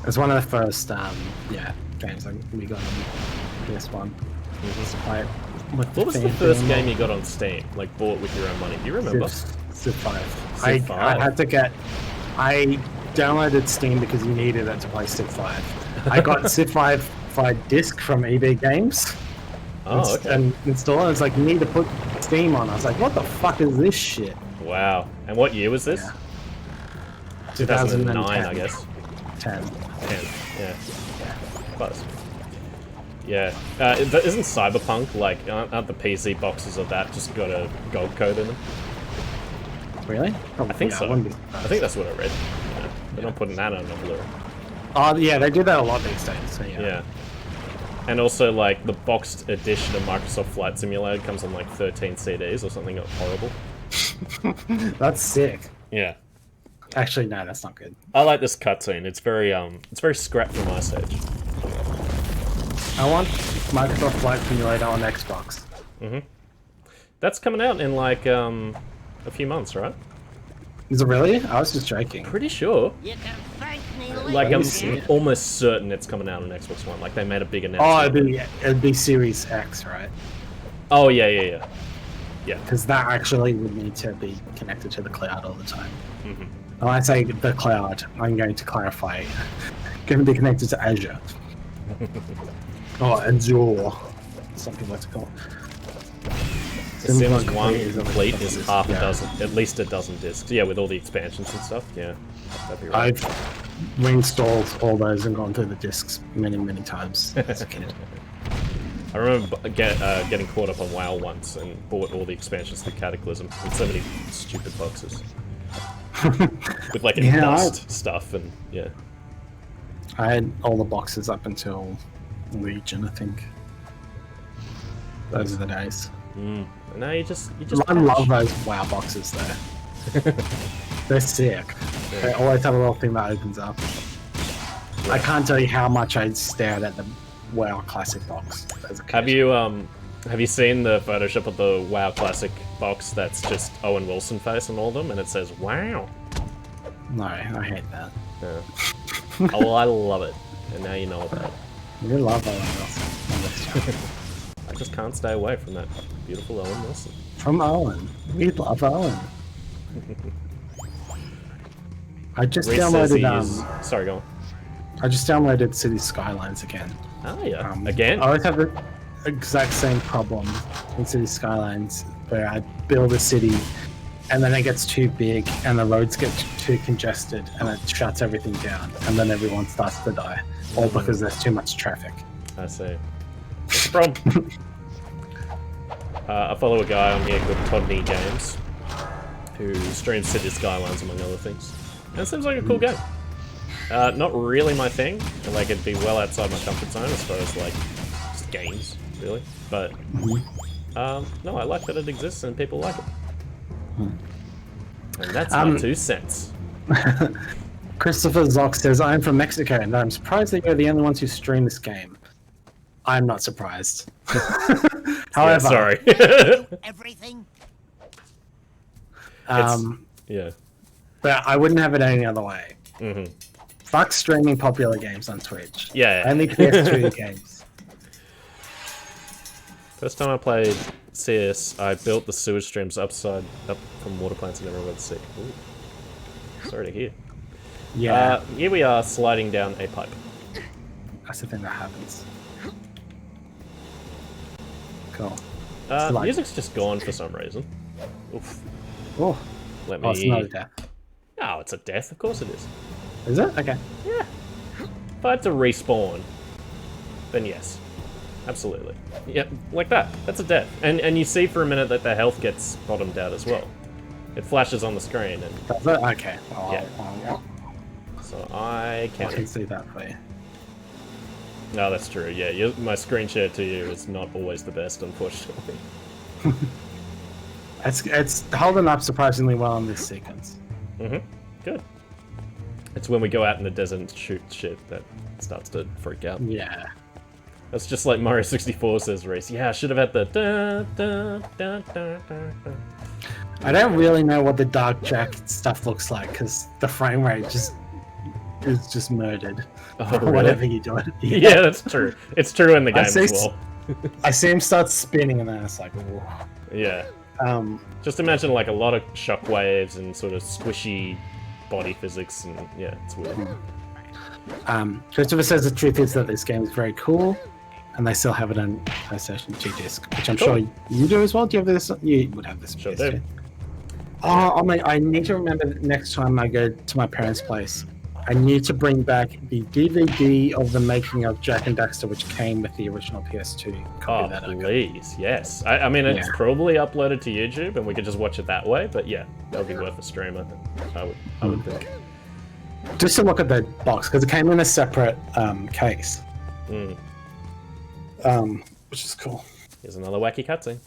It's one of the first, games we got on this one. Just to play it with What was the fan first thing. game you got on Steam? Like, bought with your own money? Do you remember? Civ 5. Civ I 5? had to get... I downloaded Steam because you needed it to play Civ 5. I got Civ 5 by disc from EB Games. Oh, okay. And install it. It's like, you need to put Steam on. I was like, what the fuck is this shit? Wow. And what year was this? Yeah. 2009, 2010. I guess. 10. 10, yeah. Close. Yeah. Isn't Cyberpunk, like, aren't the PC boxes of that just got a gold code in them? Really? I think so. wouldn't be I think that's what I read. Yeah. They're not putting that on a blur. Oh, yeah, they do that a lot these days. So Yeah. And also, like, the boxed edition of Microsoft Flight Simulator comes on, like, 13 CDs or something horrible. That's sick. Yeah. Actually, no, that's not good. I like this cutscene. It's very scrap from Ice Age. I want Microsoft Flight Simulator on Xbox. That's coming out in, like, a few months, right? Is it really? I was just joking. Pretty sure. You can thank me Like, later. I'm see it. almost certain it's coming out on Xbox One. Like, they made a big Oh, announcement. it'd be Series X, right? Oh, yeah. Yeah. Because that actually would need to be connected to the cloud all the time. When I say the cloud, I'm going to clarify. Going to be connected to Azure. Or Azure. Some people like to call it. The Sims 1 Complete complete is half a yeah. dozen, at least a dozen discs. Yeah, with all the expansions and stuff. Yeah, that'd be right. I've reinstalled all those and gone through the discs many, many times as a kid. I remember getting caught up on WoW once and bought all the expansions to Cataclysm with so many stupid boxes. With like Yeah, dust stuff and yeah. I had all the boxes up until Legion, I think. Those are the days. No, you just I love those WoW boxes though. They're sick. They always have a little thing that opens up. I can't tell you how much I stared at the WoW Classic box as a kid. Have you seen the Photoshop of the WoW Classic box that's just Owen Wilson face on all of them and it says wow? No, I hate that. Yeah. Oh, I love it. And now you know about it. You love Owen Wilson on this show. I just can't stay away from that beautiful Owen Wilson. From Owen. We love Owen. I just Reese says he downloaded is... Sorry, go on. I just downloaded City Skylines again. Oh, yeah. I Again? always have the exact same problem in City Skylines where I build a city and then it gets too big and the roads get too congested and it shuts everything down and then everyone starts to die. All because there's too much traffic. I see. What's the problem? I follow a guy on here called Todney Games who streams City Skylines among other things. And it seems like a cool game. Not really my thing. Like, it'd be well outside my comfort zone as far as, like, just games, really. But, no, I like that it exists and people like it. And that's my 2 cents. Christopher Zock says, I'm from Mexico and I'm surprised that you're the only ones who stream this game. I'm not surprised. Yeah, However, sorry. Everything. Yeah. but I wouldn't have it any other way. Mm-hmm. Fuck streaming popular games on Twitch. Yeah. Only PS2 games. First time I played CS, I built the sewage streams up from water plants I never went to see. Ooh. Sorry to hear. Yeah, Here we are sliding down a pipe. that's the thing that happens. Cool. Music's just gone for some reason. Oof. Oh, Let me. it's not a death. Oh, it's a death. Of course it is. Is it? Okay. Yeah. If I had to respawn, then yes. Absolutely. Yep, like that. That's a death. And you see for a minute that their health gets bottomed out as well. It flashes on the screen. And Does it? Okay. Yeah. So I I can can. see that for you. No, that's true. Yeah, my screen share to you is not always the best, unfortunately. It's holding up surprisingly well in this sequence. Mm-hmm. Good. It's when we go out in the desert and shoot shit that starts to freak out. Yeah. That's just like Mario 64 says, Reese. Yeah, I should have had the da da da da da da. I don't really know what the Dark Jak stuff looks like because the frame rate is just murdered. Oh, for really? whatever you do it. Yeah, that's true. It's true in the game I see as well. I see him start spinning and then it's like, whoa. Yeah. Um, Just imagine like a lot of shockwaves and sort of squishy body physics, and yeah, it's weird. Christopher says the truth is that this game is very cool, and they still have it on PlayStation 2 disc, which I'm Cool. sure you do as well. Do you have this? You would have this. on Sure PS2. do. I need to remember that next time I go to my parents' place, I need to bring back the DVD of the making of Jak and Daxter, which came with the original PS2 copy Oh, that I got. please, yes. I mean, it's Yeah. probably uploaded to YouTube, and we could just watch it that way. But yeah, that would be worth a stream. I would think. Just to look at the box, because it came in a separate case, which is cool. Here's another wacky cutscene.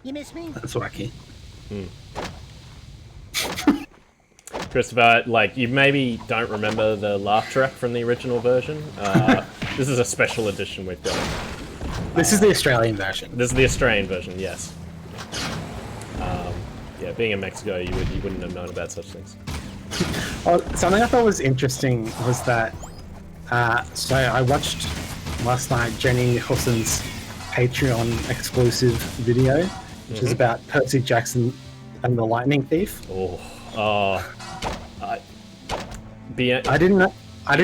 You miss me? That's wacky. Christopher, like, you maybe don't remember the laugh track from the original version. This is a special edition we've got. This is the Australian version. This is the Australian version, yes. Yeah, being in Mexico, you wouldn't have known about such things. Well, something I thought was interesting was that. So I watched last night Jenny Hussen's Patreon exclusive video, which is about Percy Jackson and the Lightning Thief. I I didn't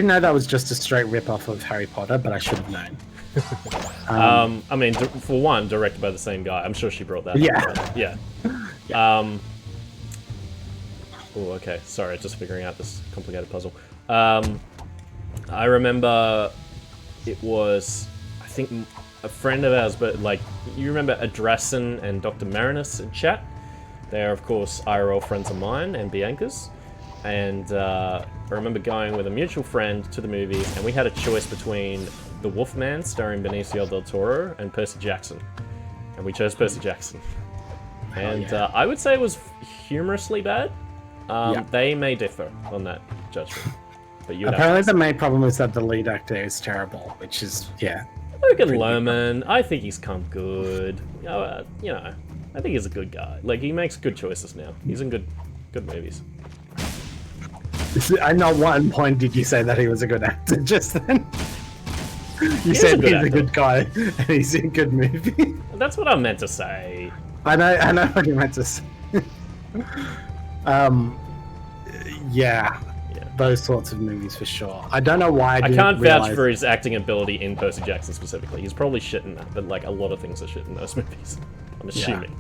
know that was just a straight rip off of Harry Potter, but I should have known. I mean, for one, directed by the same guy. I'm sure she brought that Yeah. up. Right? Yeah. Oh, okay. Sorry, just figuring out this complicated puzzle. I remember it was, I think, a friend of ours, but like, you remember Adrassen and Dr. Marinus in chat? They're, of course, IRL friends of mine and Bianca's. And I remember going with a mutual friend to the movies, and we had a choice between The Wolfman, starring Benicio del Toro, and Percy Jackson. And we chose Percy Jackson. And yeah. I would say it was humorously bad. Yeah. They may differ on that judgment. But you would Apparently, have to the main problem is that the lead actor is terrible, which is Logan Lerman, I think he's come good. You know, I think he's a good guy. Like, he makes good choices now. He's in good movies. I know. At one point, did you say that he was a good actor just then? You is said a good he's a actor. good guy and he's in a good movie. That's what I meant to say. I know what you meant to say. Yeah, those sorts of movies for sure. I don't know why I didn't can't vouch realize- for his acting ability in Percy Jackson specifically. He's probably shit in that, but like a lot of things are shit in those movies. I'm assuming.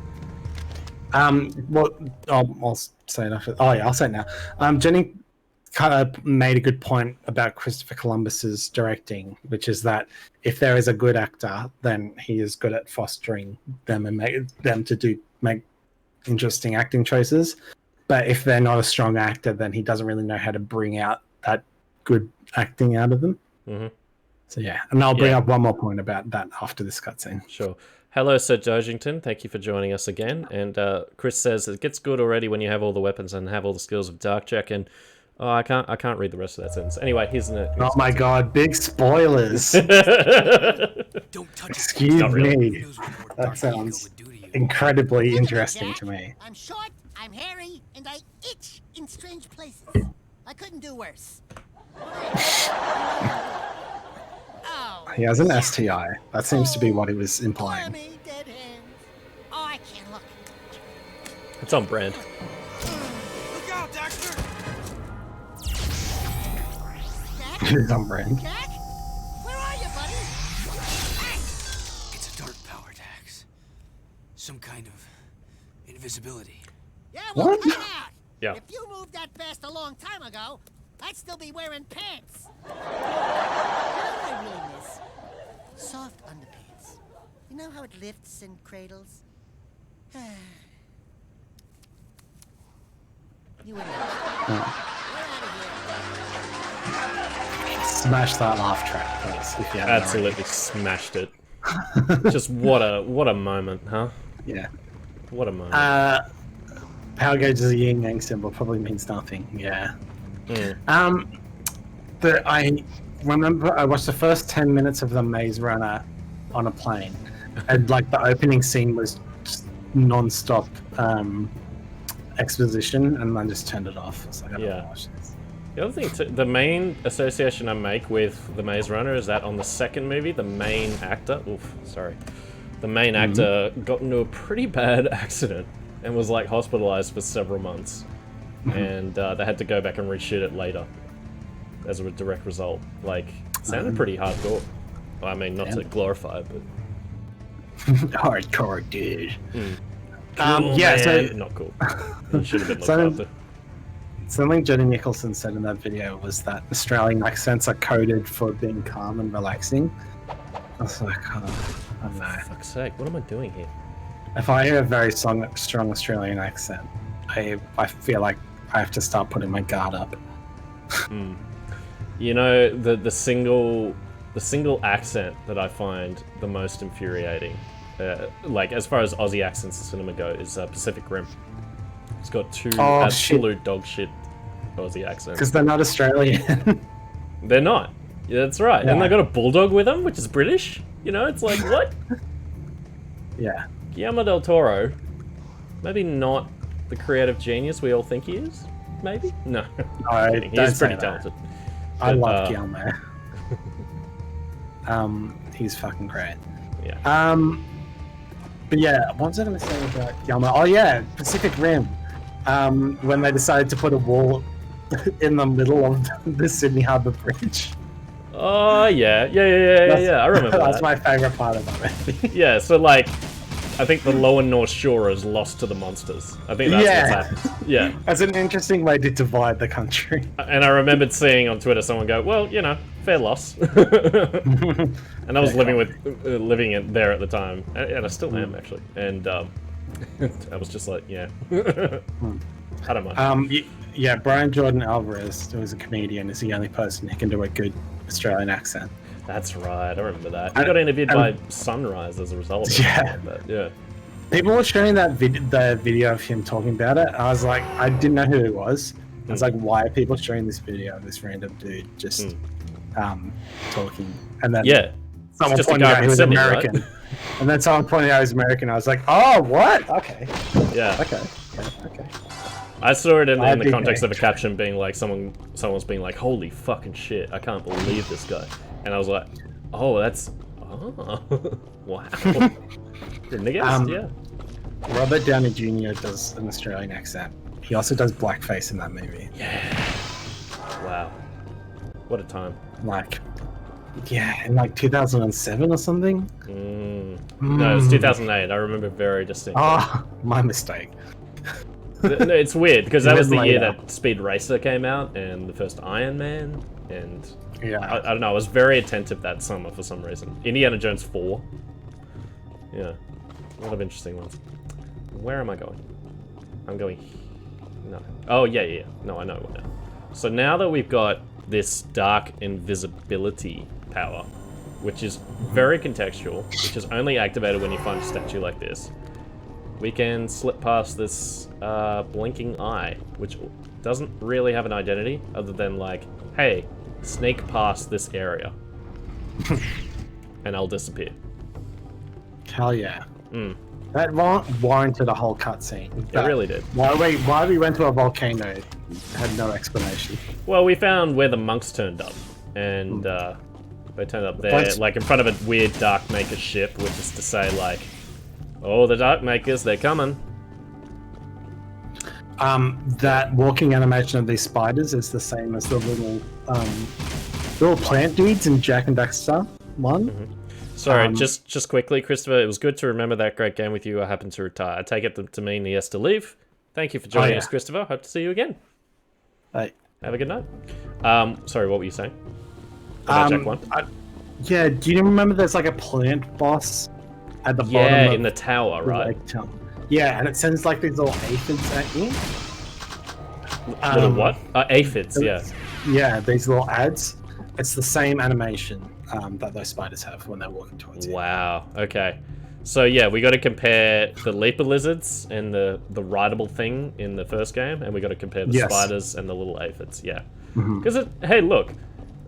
Well, I'll say it after. Oh yeah, I'll say it now. Jenny kind of made a good point about Christopher Columbus's directing, which is that if there is a good actor, then he is good at fostering them and make them to make interesting acting choices. But if they're not a strong actor, then he doesn't really know how to bring out that good acting out of them. Mm-hmm. So yeah, and I'll bring up one more point about that after this cutscene. Sure. Hello, Sir Dojington. Thank you for joining us again. And Chris says it gets good already when you have all the weapons and have all the skills of Dark Jak. And I can't read the rest of that sentence. Anyway, here's Oh my god! Big spoilers. Don't touch Excuse Not really. me. That sounds incredibly interesting to me. I'm short, I'm hairy, and I itch in strange places. I couldn't do worse. Oh, He has an STI. That seems to be what he was implying. blimey, dead hands. Oh, I can't look. It's on brand. Look out, Dexter! Jack? He's on brand. Jack? Where are you, buddy? Hey! It's a dark power tax. Some kind of invisibility. Yeah, well, What? cut it out. Yeah. If you moved that fast a long time ago, I'd still be wearing pants. You know what I really miss? Soft underpants. You know how it lifts and cradles? You and me. We're out of Smash that laugh track, please, if you haven't Absolutely smashed it. Just what a moment, huh? already. Yeah. What a moment. Power gauge is a yin yang symbol. Probably means nothing. Yeah. Mm. I remember I watched the first 10 minutes of the Maze Runner on a plane, and like the opening scene was just non-stop exposition, and I just turned it off. It's like, I don't Yeah. want to watch this. The other thing, too, the main association I make with the Maze Runner is that on the second movie, the main actor, the main actor got into a pretty bad accident and was like hospitalized for several months, and they had to go back and reshoot it later as a direct result. Like, it sounded pretty hardcore. Well, I mean, not to glorify it, but Hardcore, dude. cool, yeah, so man. Not cool. It should have been looked So- after. something Jenny Nicholson said in that video was that Australian accents are coded for being calm and relaxing. I was like, oh, I don't know. For fuck's sake, what am I doing here? If I hear a very strong Australian accent, I feel like I have to start putting my guard up. You know, the single accent that I find the most infuriating, like as far as Aussie accents in cinema go, is Pacific Rim. It's got two absolute dog shit Aussie accents. Because they're not Australian. They're not. Yeah, that's right. And Yeah. they got a bulldog with them, which is British. You know, it's like, what? Yeah. Guillermo del Toro, maybe not the creative genius we all think he is. Maybe? No. No, Kidding. don't He's say pretty that. talented. I But, love Guillermo. He's fucking great. Yeah. But yeah, what was I going to say about Guillermo? Oh yeah, Pacific Rim. When they decided to put a wall in the middle of the Sydney Harbour Bridge. Oh, yeah. I remember That's that. my favourite part of that movie. Yeah, so like, I think the lower North Shore is lost to the monsters. I think that's Yeah. what's happened. Yeah. That's an interesting way to divide the country. And I remembered seeing on Twitter someone go, well, you know, fair loss. And I was living in there at the time. And I still am, actually. And I was just like, yeah. I don't mind. Yeah, Brian Jordan Alvarez, who is a comedian, is the only person who can do a good Australian accent. That's right, I remember that. He got interviewed by Sunrise as a result of Yeah. that. Yeah. People were showing the video of him talking about it. I was like, I didn't know who he was. I was like, why are people showing this video of this random dude just talking? And then Yeah. someone just a pointed guy out from he was Sydney, American. right? And then someone pointed out he was American. I was like, oh, what? Okay. Yeah. Okay. I saw it in I the think context they- of a caption being like, someone's being like, holy fucking shit, I can't believe this guy. And I was like, oh, wow. Didn't have guessed, yeah. Robert Downey Jr. does an Australian accent. He also does blackface in that movie. Wow. What a time. Like, yeah, in like 2007 or something. No, it was 2008. I remember very distinctly. Oh, my mistake. No, it's weird because that was the year Later. that Speed Racer came out and the first Iron Man, and Yeah. I don't know. I was very attentive that summer for some reason. Indiana Jones 4. Yeah, a lot of interesting ones. Where am I going? I'm going. No. Oh yeah. No, I know what now. So now that we've got this Dark Invisibility power, which is very contextual, which is only activated when you find a statue like this, we can slip past this blinking eye, which doesn't really have an identity other than like, hey, sneak past this area, and I'll disappear. Hell yeah. That warranted a whole cutscene. It really did. Why we went to a volcano had no explanation. Well, we found where the monks turned up, and they turned up there, like in front of a weird Dark Maker ship, which is to say, like, oh, the Dark Makers, they're coming. That walking animation of these spiders is the same as the little plant dudes in Jak and Daxter 1. Sorry, just quickly, Christopher, it was good to remember that great game with you. I happen to retire. I take it to mean he has to leave. Thank you for joining us, Christopher. Hope to see you again. Bye. Have a good night. Sorry, what were you saying? About Jak 1? Yeah, do you remember there's like a plant boss at the bottom? Yeah, in the tower, right? Yeah, and it sends like these little aphids at you. Little what? Aphids, yeah. Yeah, these little ads. It's the same animation that those spiders have when they're walking towards you. Wow, okay. So yeah, we got to compare the leaper lizards and the rideable thing in the first game, and we got to compare the spiders and the little aphids, yeah. Because, hey, look,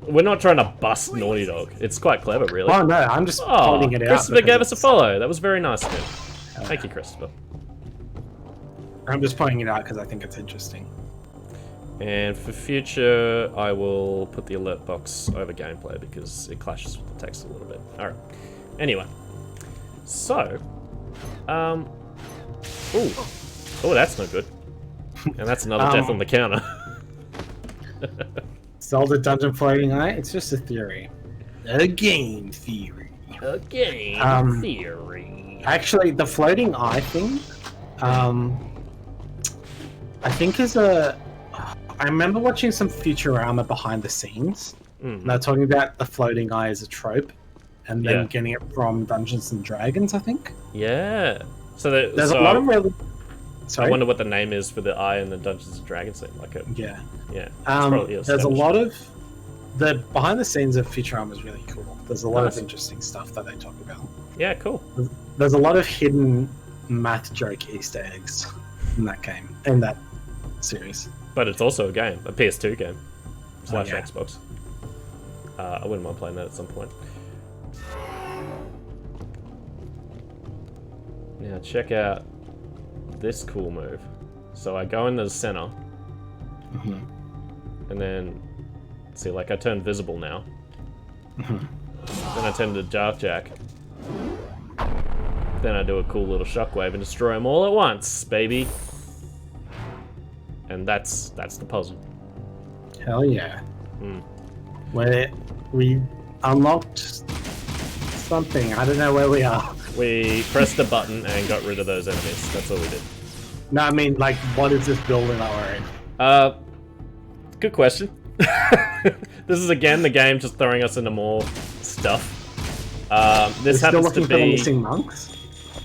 we're not trying to bust Naughty Dog. It's quite clever, really. Oh, no, I'm just pointing it out. Christopher gave us a follow. That was very nice of him. Thank you, Christopher. I'm just pointing it out because I think it's interesting. And for future, I will put the alert box over gameplay because it clashes with the text a little bit. Alright. Anyway. So. Oh, that's no good. And that's another death on the counter. Zelda Dungeon Floating Eye? It's just a theory. A game theory. A game theory. Actually, the floating eye thing, I think is a... I remember watching some Futurama behind the scenes. And they're talking about the floating eye as a trope, and then getting it from Dungeons and Dragons, I think. Yeah. So there's a lot of really... Sorry? I wonder what the name is for the eye in the Dungeons and Dragons thing. Like yeah. There's a lot of... The behind the scenes of Futurama is really cool. There's a lot of interesting stuff that they talk about. Yeah, cool. There's a lot of hidden math joke Easter eggs in that game, in that series. But it's also a game, a PS2 game, / Xbox. I wouldn't mind playing that at some point. Now check out this cool move. So I go in the center, and then see, like I turn visible now. Then I turn to Dark Jak. Then I do a cool little shockwave and destroy them all at once, baby. And that's the puzzle. Hell yeah. Where we unlocked something. I don't know where we are. We pressed a button and got rid of those enemies. That's all we did. No, I mean, like, what is this building that we're in? Good question. This is again the game just throwing us into more stuff. This happens to be... For the missing monks?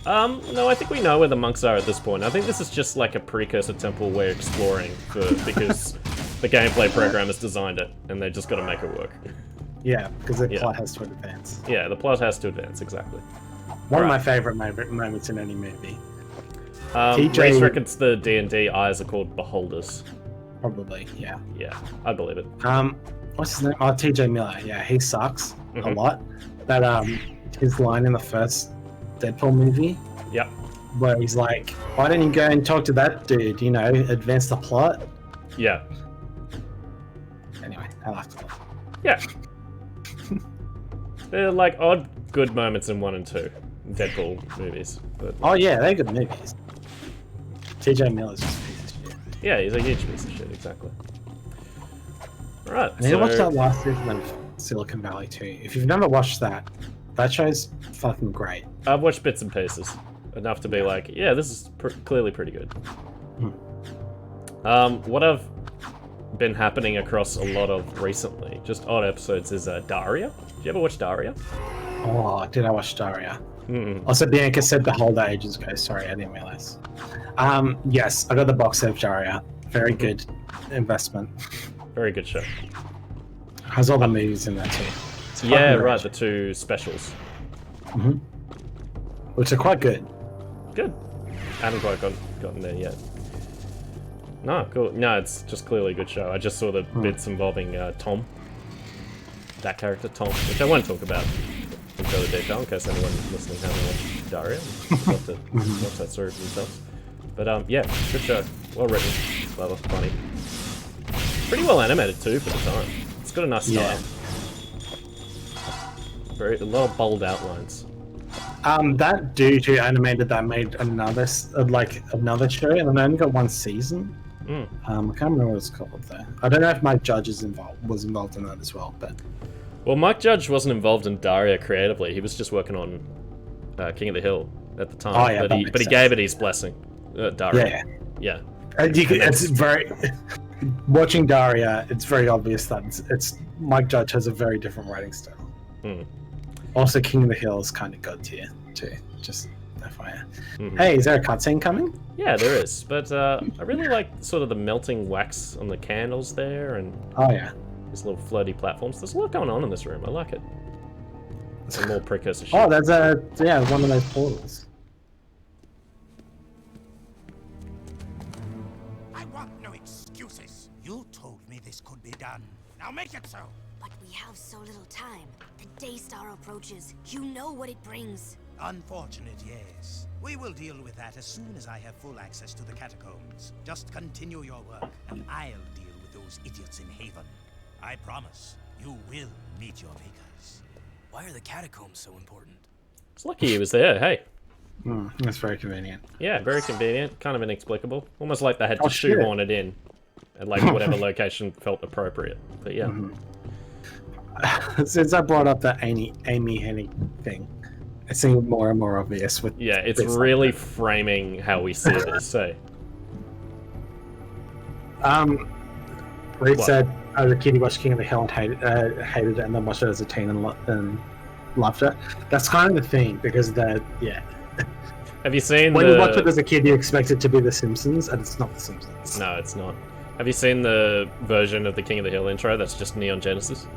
No, I think we know where the monks are at this point. I think this is just like a precursor temple we're exploring because the gameplay programmers designed it, and they just got to make it work. Yeah, because the plot has to advance. Yeah, the plot has to advance, exactly. One of my favourite moments in any movie. Reese reckons the D&D eyes are called beholders. Probably, yeah. Yeah, I believe it. What's his name? Oh, TJ Miller. Yeah, he sucks a lot. That his line in the first Deadpool movie. Yep. Where he's like, "Why don't you go and talk to that dude? You know, advance the plot." Yeah. Anyway, I laughed at that. Yeah. They're like odd good moments in 1 and 2 Deadpool movies. But... Oh yeah, they're good movies. TJ Miller's just a piece of shit. Yeah, he's a huge piece of shit, exactly. Alright, I need to watch that last season of Silicon Valley too. If you've never watched that, that show's fucking great. I've watched bits and pieces. Enough to be like, yeah, this is clearly pretty good. What I've been happening across a lot of recently, just odd episodes, is Daria. Did you ever watch Daria? Oh, did I watch Daria? Also, Bianca said Beholder ages ago. Sorry, I didn't realize. Yes, I got the box set of Daria. Very good investment. Very good show. Has all the movies in there too. Yeah, right, the 2 specials. Which are quite good. Good. I haven't quite gotten there yet. No, cool. No, it's just clearly a good show. I just saw the bits involving Tom. That character, Tom, which I won't talk about in further detail in case anyone listening hasn't watched Daria. Love to watch that story for themselves. But yeah, good show. Well written. Clever, funny. Pretty well animated too for the time. It's got a nice style. A lot of bold outlines. That dude who animated that made another another show, and I only got 1 season. I can't remember what it's called though. I don't know if Mike Judge was involved in that as well, but. Well, Mike Judge wasn't involved in Daria creatively. He was just working on King of the Hill at the time. Oh, yeah, but he gave it his blessing. Daria. Yeah. It's very watching Daria. It's very obvious that it's Mike Judge has a very different writing style. Also, King of the Hill is kind of god tier too. Just FYI. Hey, is there a cutscene coming? Yeah, there is. But I really like sort of the melting wax on the candles there, and these little floaty platforms. There's a lot going on in this room. I like it. Some more precursor shit. Oh, that's one of those portals. I want no excuses. You told me this could be done. Now make it so. But we have so little time. The Daystar approaches. You know what it brings. Unfortunate, yes. We will deal with that as soon as I have full access to the catacombs. Just continue your work, and I'll deal with those idiots in Haven. I promise, you will meet your makers. Why are the catacombs so important? It's lucky he was there, hey. That's very convenient. Yeah, very convenient. Kind of inexplicable. Almost like they had to shoehorn it in at like whatever location felt appropriate. But yeah. Since I brought up that Amy Hennig thing, it seemed more and more obvious with it's really framing how we see this, so. Reed said as a kid he watched King of the Hill and hated it, and then watched it as a teen and loved it. That's kind of the thing, because have you seen when you watch it as a kid you expect it to be The Simpsons, and it's not The Simpsons. No, it's not. Have you seen the version of the King of the Hill intro that's just Neon Genesis?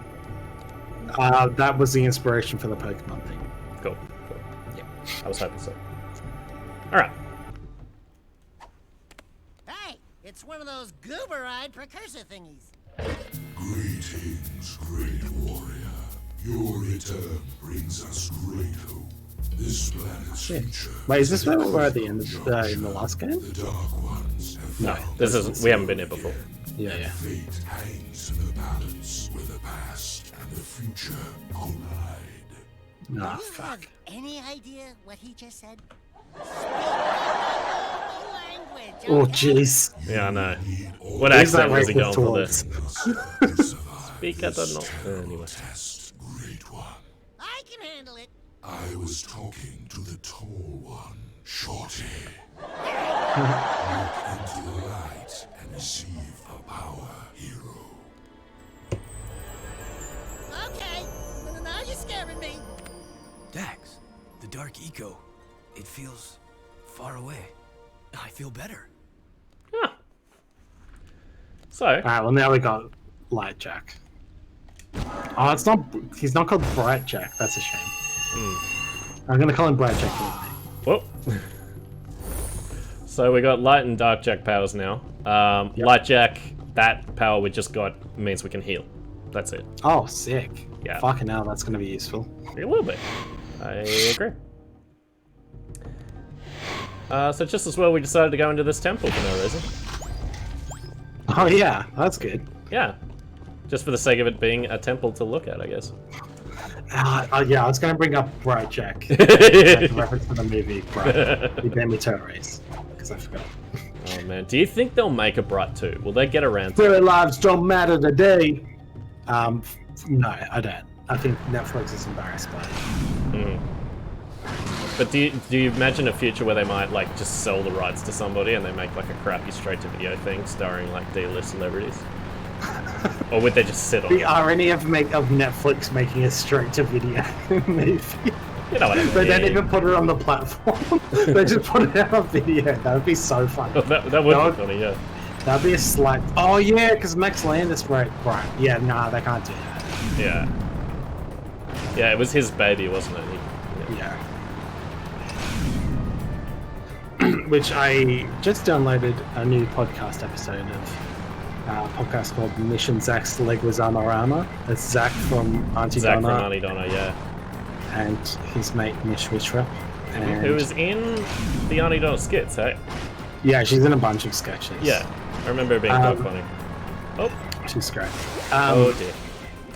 That was the inspiration for the Pokemon thing. Cool. Yeah, I was hoping so. Alright. Hey, it's one of those goober-eyed precursor thingies. Greetings, great warrior. Your return brings us great hope. This planet's future. Wait, is this where we were at the end of in the last game? The Dark Ones have No, this isn't. We haven't been here before. Yeah. Fate hangs in the balance where the past and the future collide. Nah, Do you fuck. have any idea what he just said? Language, Oh, okay? jeez. Yeah, I know. What What Who's accent that was he going racist for towards? there? Speak at the north. Anyway. Test, great one. I can handle it. I was talking to the tall one, Shorty. Look into the light and receive the power, hero. Okay, now you're scaring me. Dax, the dark eco. It feels far away. I feel better. Huh. So, Alright, well now we got Light Jak. Oh, it's not. He's not called Bright Jak. That's a shame. I'm gonna call him Bright Jak. whoop. So we got Light and Dark Jak powers now. Light Jak, that power we just got means we can heal. That's it. Oh, sick. Yeah. Fucking hell, that's gonna be useful. A little bit. I agree. So just as well we decided to go into this temple for no reason. Oh yeah, that's good. Yeah. Just for the sake of it being a temple to look at, I guess. Yeah, I was gonna bring up Bright Jak. Reference to the movie Bright. The Demi Race. Because I forgot. Oh man, do you think they'll make a Bright 2? Will they get around to it? Their lives don't matter today. No, I don't. I think Netflix is embarrassed by it. But do you imagine a future where they might like just sell the rights to somebody and they make like a crappy straight-to-video thing starring like D-list celebrities? Or would they just sit on The it? irony of Netflix making a straight-to-video movie. You know what I mean? They don't even put it on the platform. They just put it out on video. That would be so funny. that would be funny, yeah. That'd be a slight. Oh yeah, because Max Landis, right? Yeah, nah, they can't do that. Yeah. Yeah, it was his baby, wasn't it? Yeah. Which I just downloaded a new podcast episode of a podcast called Mission Zach's Leguizamarama. It's Zach from Auntie Zach Donna from Auntie Donna, yeah. and his mate Mish Wishra. And Who was in the Auntie Donna skits, hey? yeah, she's in a bunch of sketches. Yeah, I remember it being quite funny. Oh, She's great. oh dear.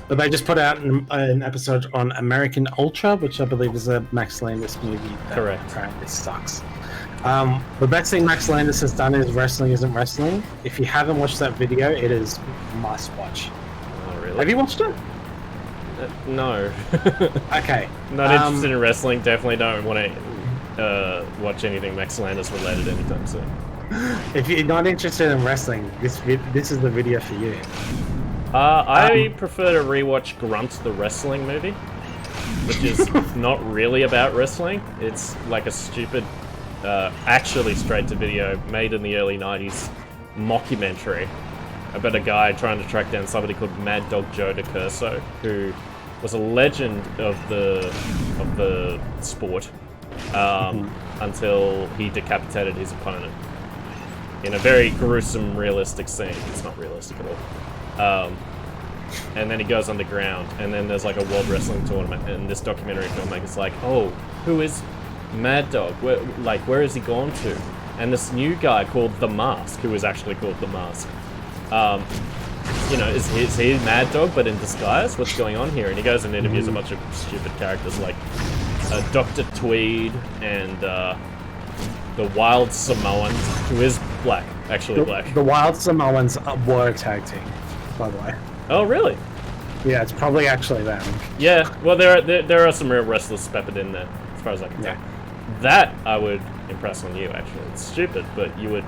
But they just put out an episode on American Ultra, which I believe is a Max Landis movie that Correct. apparently sucks. The best thing Max Landis has done is Wrestling Isn't Wrestling. If you haven't watched that video, it is must watch. Oh, really? Have you watched it? No. Okay. Not interested in wrestling. Definitely don't want to watch anything Max Landis related anytime soon. If you're not interested in wrestling, this is the video for you. I prefer to rewatch Grunt the Wrestling movie, which is not really about wrestling. It's like a stupid, actually straight-to-video, made in the early 90s mockumentary about a guy trying to track down somebody called Mad Dog Joe DeCurso, who was a legend of the sport until he decapitated his opponent in a very gruesome, realistic scene. It's not realistic at all. And then he goes underground, and then there's like a World Wrestling tournament, and this documentary filmmaker's like, oh, who is Mad Dog? Where has he gone to? And this new guy called The Mask, who is actually called The Mask, is he Mad Dog but in disguise? What's going on here? And he goes and interviews a bunch of stupid characters like Dr. Tweed and the Wild Samoan, who is black, actually black. The Wild Samoans were a tag team, by the way. Oh, really? Yeah, it's probably actually them. Yeah, well, there are some real wrestlers peppered in there, as far as I can tell. That I would impress on you, actually. It's stupid, but you would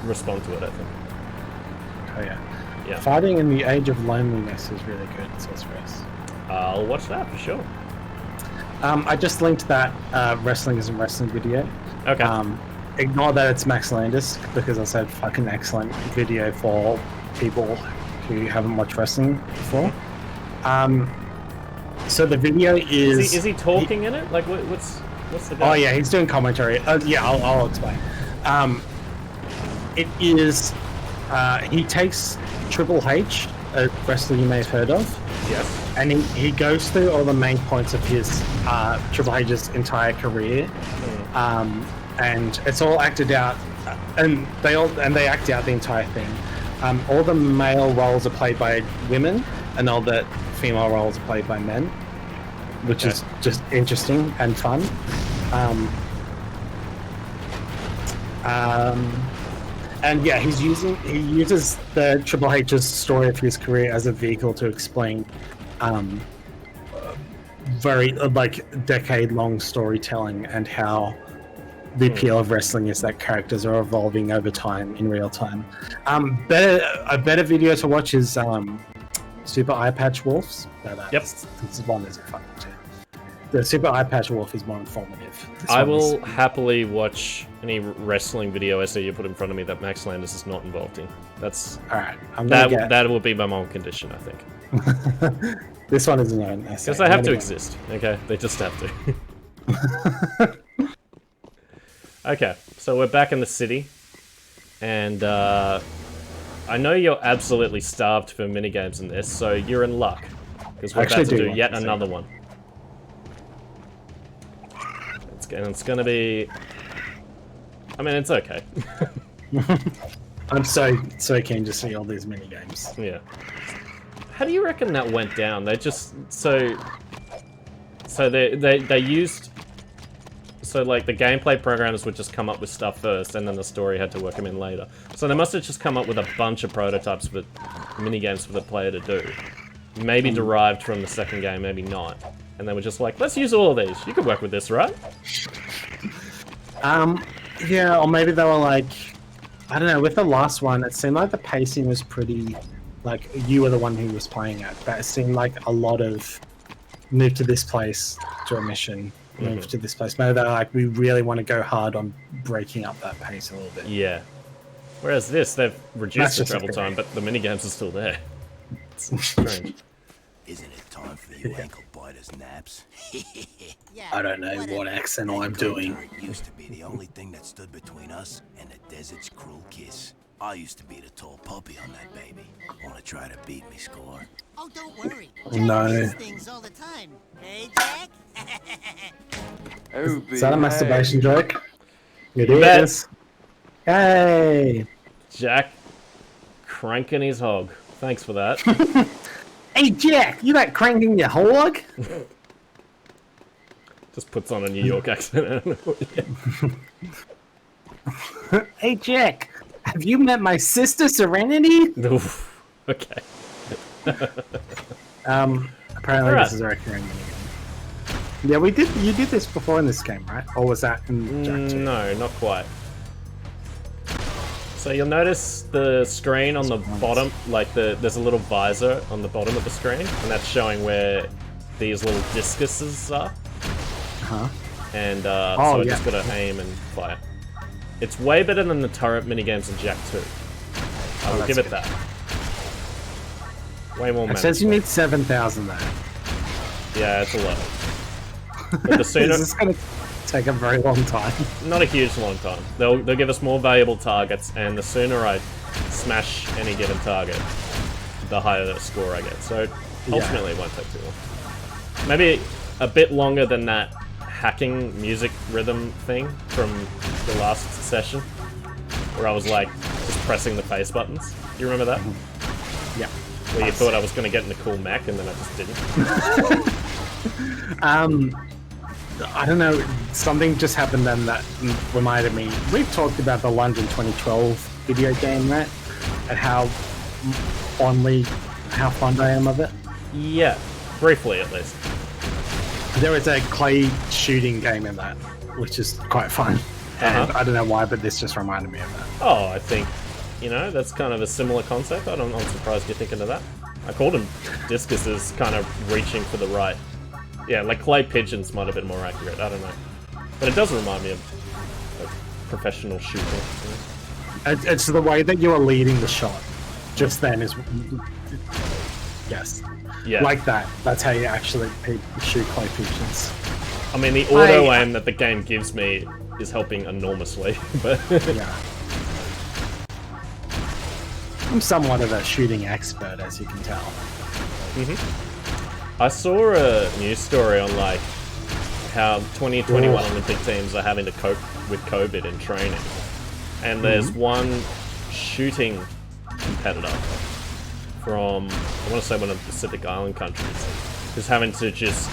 respond to it, I think. Oh, yeah. Yeah. Fighting in the Age of Loneliness is really good, says Chris. I'll watch that for sure. I just linked that Wrestling Isn't Wrestling video. Okay. Ignore that it's Max Landis, because I said fucking excellent video for people who haven't watched wrestling before. So the video is... Is he talking in it? Like, what's the... Oh yeah, he's doing commentary. Yeah, I'll explain. It is... he takes Triple H, a wrestler you may have heard of. Yes. And he goes through all the main points of his Triple H's entire career. And it's all acted out, and they act out the entire thing. All the male roles are played by women, and all the female roles are played by men, which is just interesting and fun. And yeah, he uses the Triple H's story of his career as a vehicle to explain very decade-long storytelling and how the appeal of wrestling is that characters are evolving over time in real time. A better video to watch is Super Eye Patch Wolves. This one is fun too. The Super Eye Patch Wolf is more informative. I will happily watch any wrestling video essay you put in front of me that Max Landis is not involved in. That's all right. That will be my one condition, I think. This one isn't an essay. Because they have to exist. Okay, they just have to. Okay, so we're back in the city, and I know you're absolutely starved for minigames in this, so you're in luck, because we're about to do yet another one. It's gonna be... I mean, it's okay. I'm so keen to see all these minigames. Yeah. How do you reckon that went down? They just... So they used... So, like, the gameplay programmers would just come up with stuff first, and then the story had to work them in later. So they must have just come up with a bunch of prototypes for minigames for the player to do. Maybe derived from the second game, maybe not. And they were just like, let's use all of these. You could work with this, right? Yeah, or maybe they were like... I don't know, with the last one, it seemed like the pacing was pretty... Like, you were the one who was playing it, but it seemed like a lot of move to this place, do a mission... move to this place. Maybe they're like, we really want to go hard on breaking up that pace a little bit. Yeah. Whereas this, they've reduced the travel time, but the minigames are still there. It's strange. Isn't it time for you ankle biters naps? Yeah, I don't know whatever. what accent That I'm goat doing. turret used to be the only thing that stood between us and the desert's cruel kiss. I used to be the tall puppy on that baby. Wanna try to beat me, Score? Oh, don't worry. Oh, Jack no. wins things all the time. Hey, Jack? Is that a masturbation joke? It You bet. is. Hey! Jack cranking his hog. Thanks for that. Hey, Jack! You like cranking your hog? Just puts on a New York accent. Hey, Jack! Have you met my sister, Serenity? Oof. Okay. Apparently Alright. this is a recurring minigame. Yeah, you did this before in this game, right? Or was that in Jack 2? No, not quite. So you'll notice the screen on the bottom, like there's a little visor on the bottom of the screen, and that's showing where these little discuses are. Uh-huh. And Oh, so I yeah. just gotta aim and fire. It's way better than the turret minigames in Jak 2. I will that's give it good. that. Way more It says you manageable. need 7,000 though. Yeah, it's a lot. But the sooner, This is gonna take a very long time. not a huge long time. They'll give us more valuable targets, and the sooner I smash any given target, the higher the score I get. So ultimately, it won't take too long. Maybe a bit longer than that hacking music rhythm thing from the last session, where I was like just pressing the face buttons. You remember that? Yeah. Where you thought I was going to get in a cool mech, and then I just didn't. I don't know, something just happened then that reminded me. We've talked about the London 2012 video game, right? And how fond I am of it. Yeah, briefly at least. There is a clay shooting game in that, which is quite fun. And I don't know why, but this just reminded me of that. Oh, I think, that's kind of a similar concept. I'm surprised you're thinking of that. I called them discuses, kind of reaching for the right. Yeah, like clay pigeons might have been more accurate. I don't know. But it does remind me of professional shooting. It's the way that you are leading the shot. Just then is... Yes. Yeah. Like that. That's how you actually shoot clay pigeons. I mean, the auto aim that the game gives me is helping enormously. But Yeah. I'm somewhat of a shooting expert, as you can tell. I saw a news story on like how 2021 Olympic teams are having to cope with COVID in training, and there's one shooting competitor from I want to say one of the Pacific Island countries who's having to just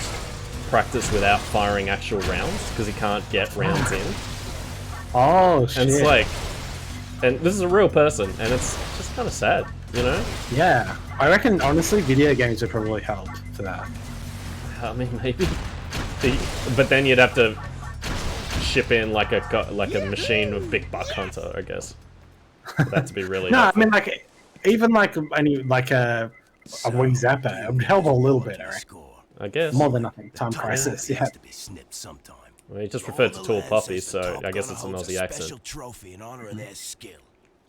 practice without firing actual rounds because he can't get rounds in. Oh, shit. And it's like, and this is a real person, and it's just kind of sad, Yeah. I reckon, honestly, video games would probably help for that. I mean, maybe. But then you'd have to ship in like a machine of big buck hunter, I guess. For that to be really. No, I helpful. mean, like, even like a Wii Zapper, it would help a little bit, I reckon. Score. I guess. More than nothing. Time Crisis, yeah. Has to be snipped sometime. Well, he just All referred to the tall lads puppies, says the so Top I guess Gunner it's an holds Aussie a accent. special trophy in honor of their skill.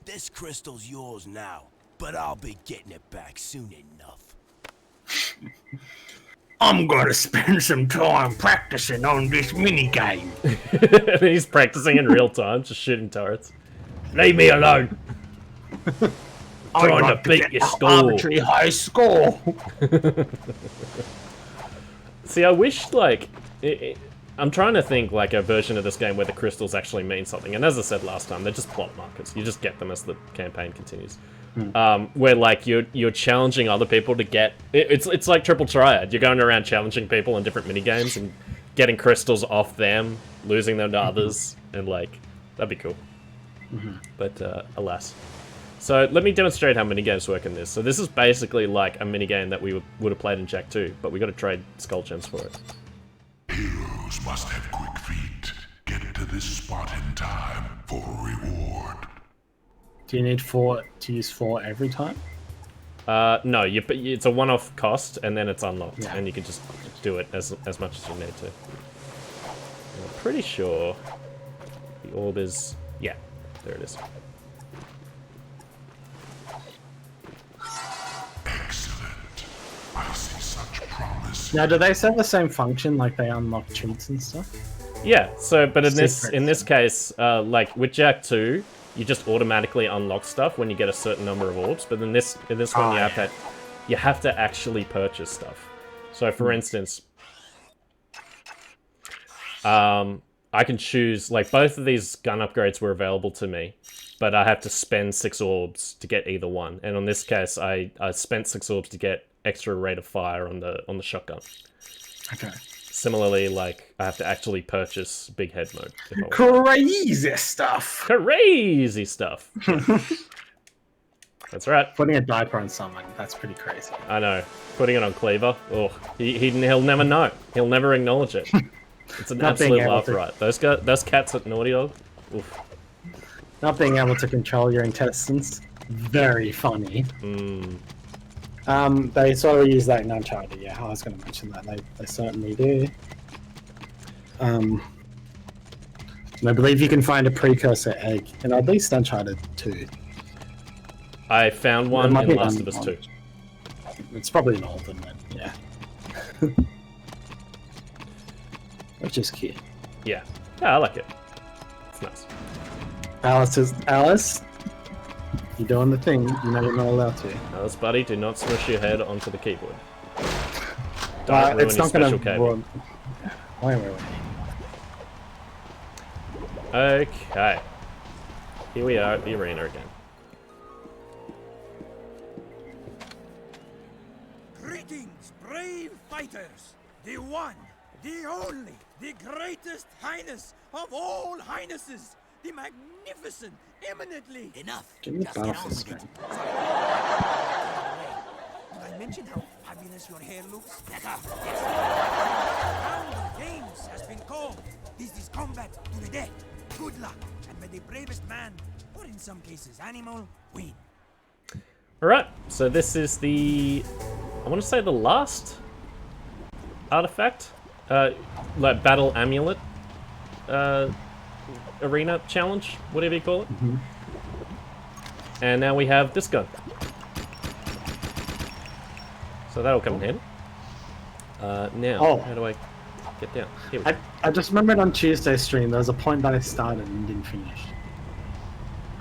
This crystal's yours now, but I'll be getting it back soon enough. I'm gonna spend some time practicing on this minigame. He's practicing in real time, just shooting turrets. Leave me alone. Trying to beat your score. Arbitrary high score. See, I wish, like... I'm trying to think, like, a version of this game where the crystals actually mean something. And as I said last time, they're just plot markers. You just get them as the campaign continues. Where, like, you're challenging other people to get... It's like Triple Triad. You're going around challenging people in different minigames and getting crystals off them, losing them to others, and, like, that'd be cool. But, alas. So, let me demonstrate how minigames work in this. So, this is basically like a minigame that we would have played in Jak 2, but we got to trade skull gems for it. Heroes must have quick feet. Get to this spot in time for a reward. Do you need 4 to use 4 every time? No, it's a one-off cost, and then it's unlocked, Yeah. and you can just do it as much as you need to. I'm pretty sure the orb is... Yeah, there it is. Excellent. I see Now, do they serve the same function, like they unlock cheats and stuff? Yeah. So, but in this Secrets. case, like with Jak 2, you just automatically unlock stuff when you get a certain number of orbs. But in this one, you have to actually purchase stuff. So, for instance, I can choose, like, both of these gun upgrades were available to me, but I have to spend 6 orbs to get either one. And on this case, I spent 6 orbs to get extra rate of fire on the shotgun. Okay. Similarly, like, I have to actually purchase big head mode. If I want. Crazy stuff. Crazy stuff. That's right. Putting a diaper on someone, that's pretty crazy. I know. Putting it on Kleiver, oh, he'll never know. He'll never acknowledge it. It's an Not being absolute able laugh, to- right? Those cats at Naughty Dog, oof. Not being able to control your intestines, very funny. They sort of use that in Uncharted, yeah, I was going to mention that, they certainly do. And I believe you can find a precursor egg in at least Uncharted 2. I found one might in be Last one of Us on- 2. It's probably an old one, then, yeah. Which is cute. Yeah. Yeah, I like it. It's nice. Alice, you're doing the thing, you know you're not allowed to. Alice, buddy, do not smush your head onto the keyboard. Don't ruin It's your not going special to... cable. Wait. Okay. Here we are at the arena again. Greetings, brave fighters! The one, the only, the greatest highness of all highnesses! The magnificent, eminently... Enough! Give me Just battle get on for with it. strength. Did I mention how fabulous your hair looks? Better! Yes! Round of games has been called. This is combat to the death. Good luck, and may the bravest man, or in some cases animal, win. Alright, so this is the... I want to say the last artifact? Like battle amulet arena challenge, whatever you call it. And now we have this gun. So that'll come in handy. Now, how do I get down? Here we go. I just remembered on Tuesday's stream there was a point that I started and didn't finish.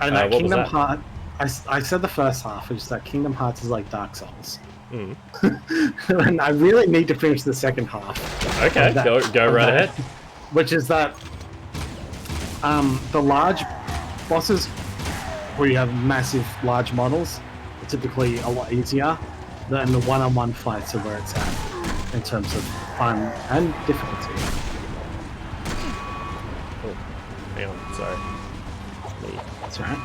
And what was Kingdom that? Hearts, I said the first half, which is that Kingdom Hearts is like Dark Souls. Mm. And I really need to finish the second half. Okay, of that- go of right that, ahead. Which is that the large bosses where you have massive large models are typically a lot easier than the one-on-one fights are where it's at in terms of fun and difficulty. Oh, hang on, sorry. Me. That's right.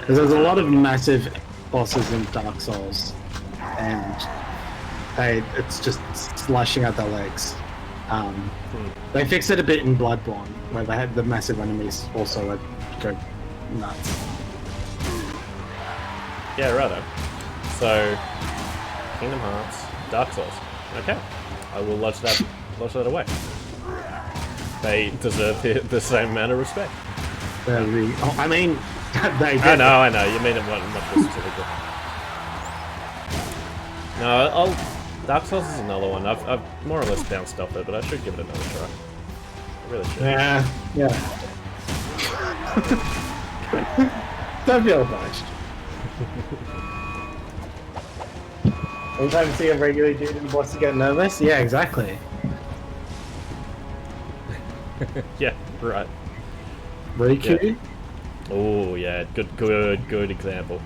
Because there's a lot of massive bosses in Dark Souls, and it's just slashing out their legs. They fixed it a bit in Bloodborne, where they had the massive enemies also would go nuts. Yeah, righto. So, Kingdom Hearts, Dark Souls. Okay, I will lodge that away. They deserve the same amount of respect. I mean, they did. I know. You mean it much more specifically. No, Dark Souls is another one. I've more or less bounced off it, but I should give it another try. I really should. Yeah. Don't feel obliged. Anytime you see a regular dude in the boss, you get nervous? Yeah, exactly. Yeah, right. Riku? Oh yeah, good example.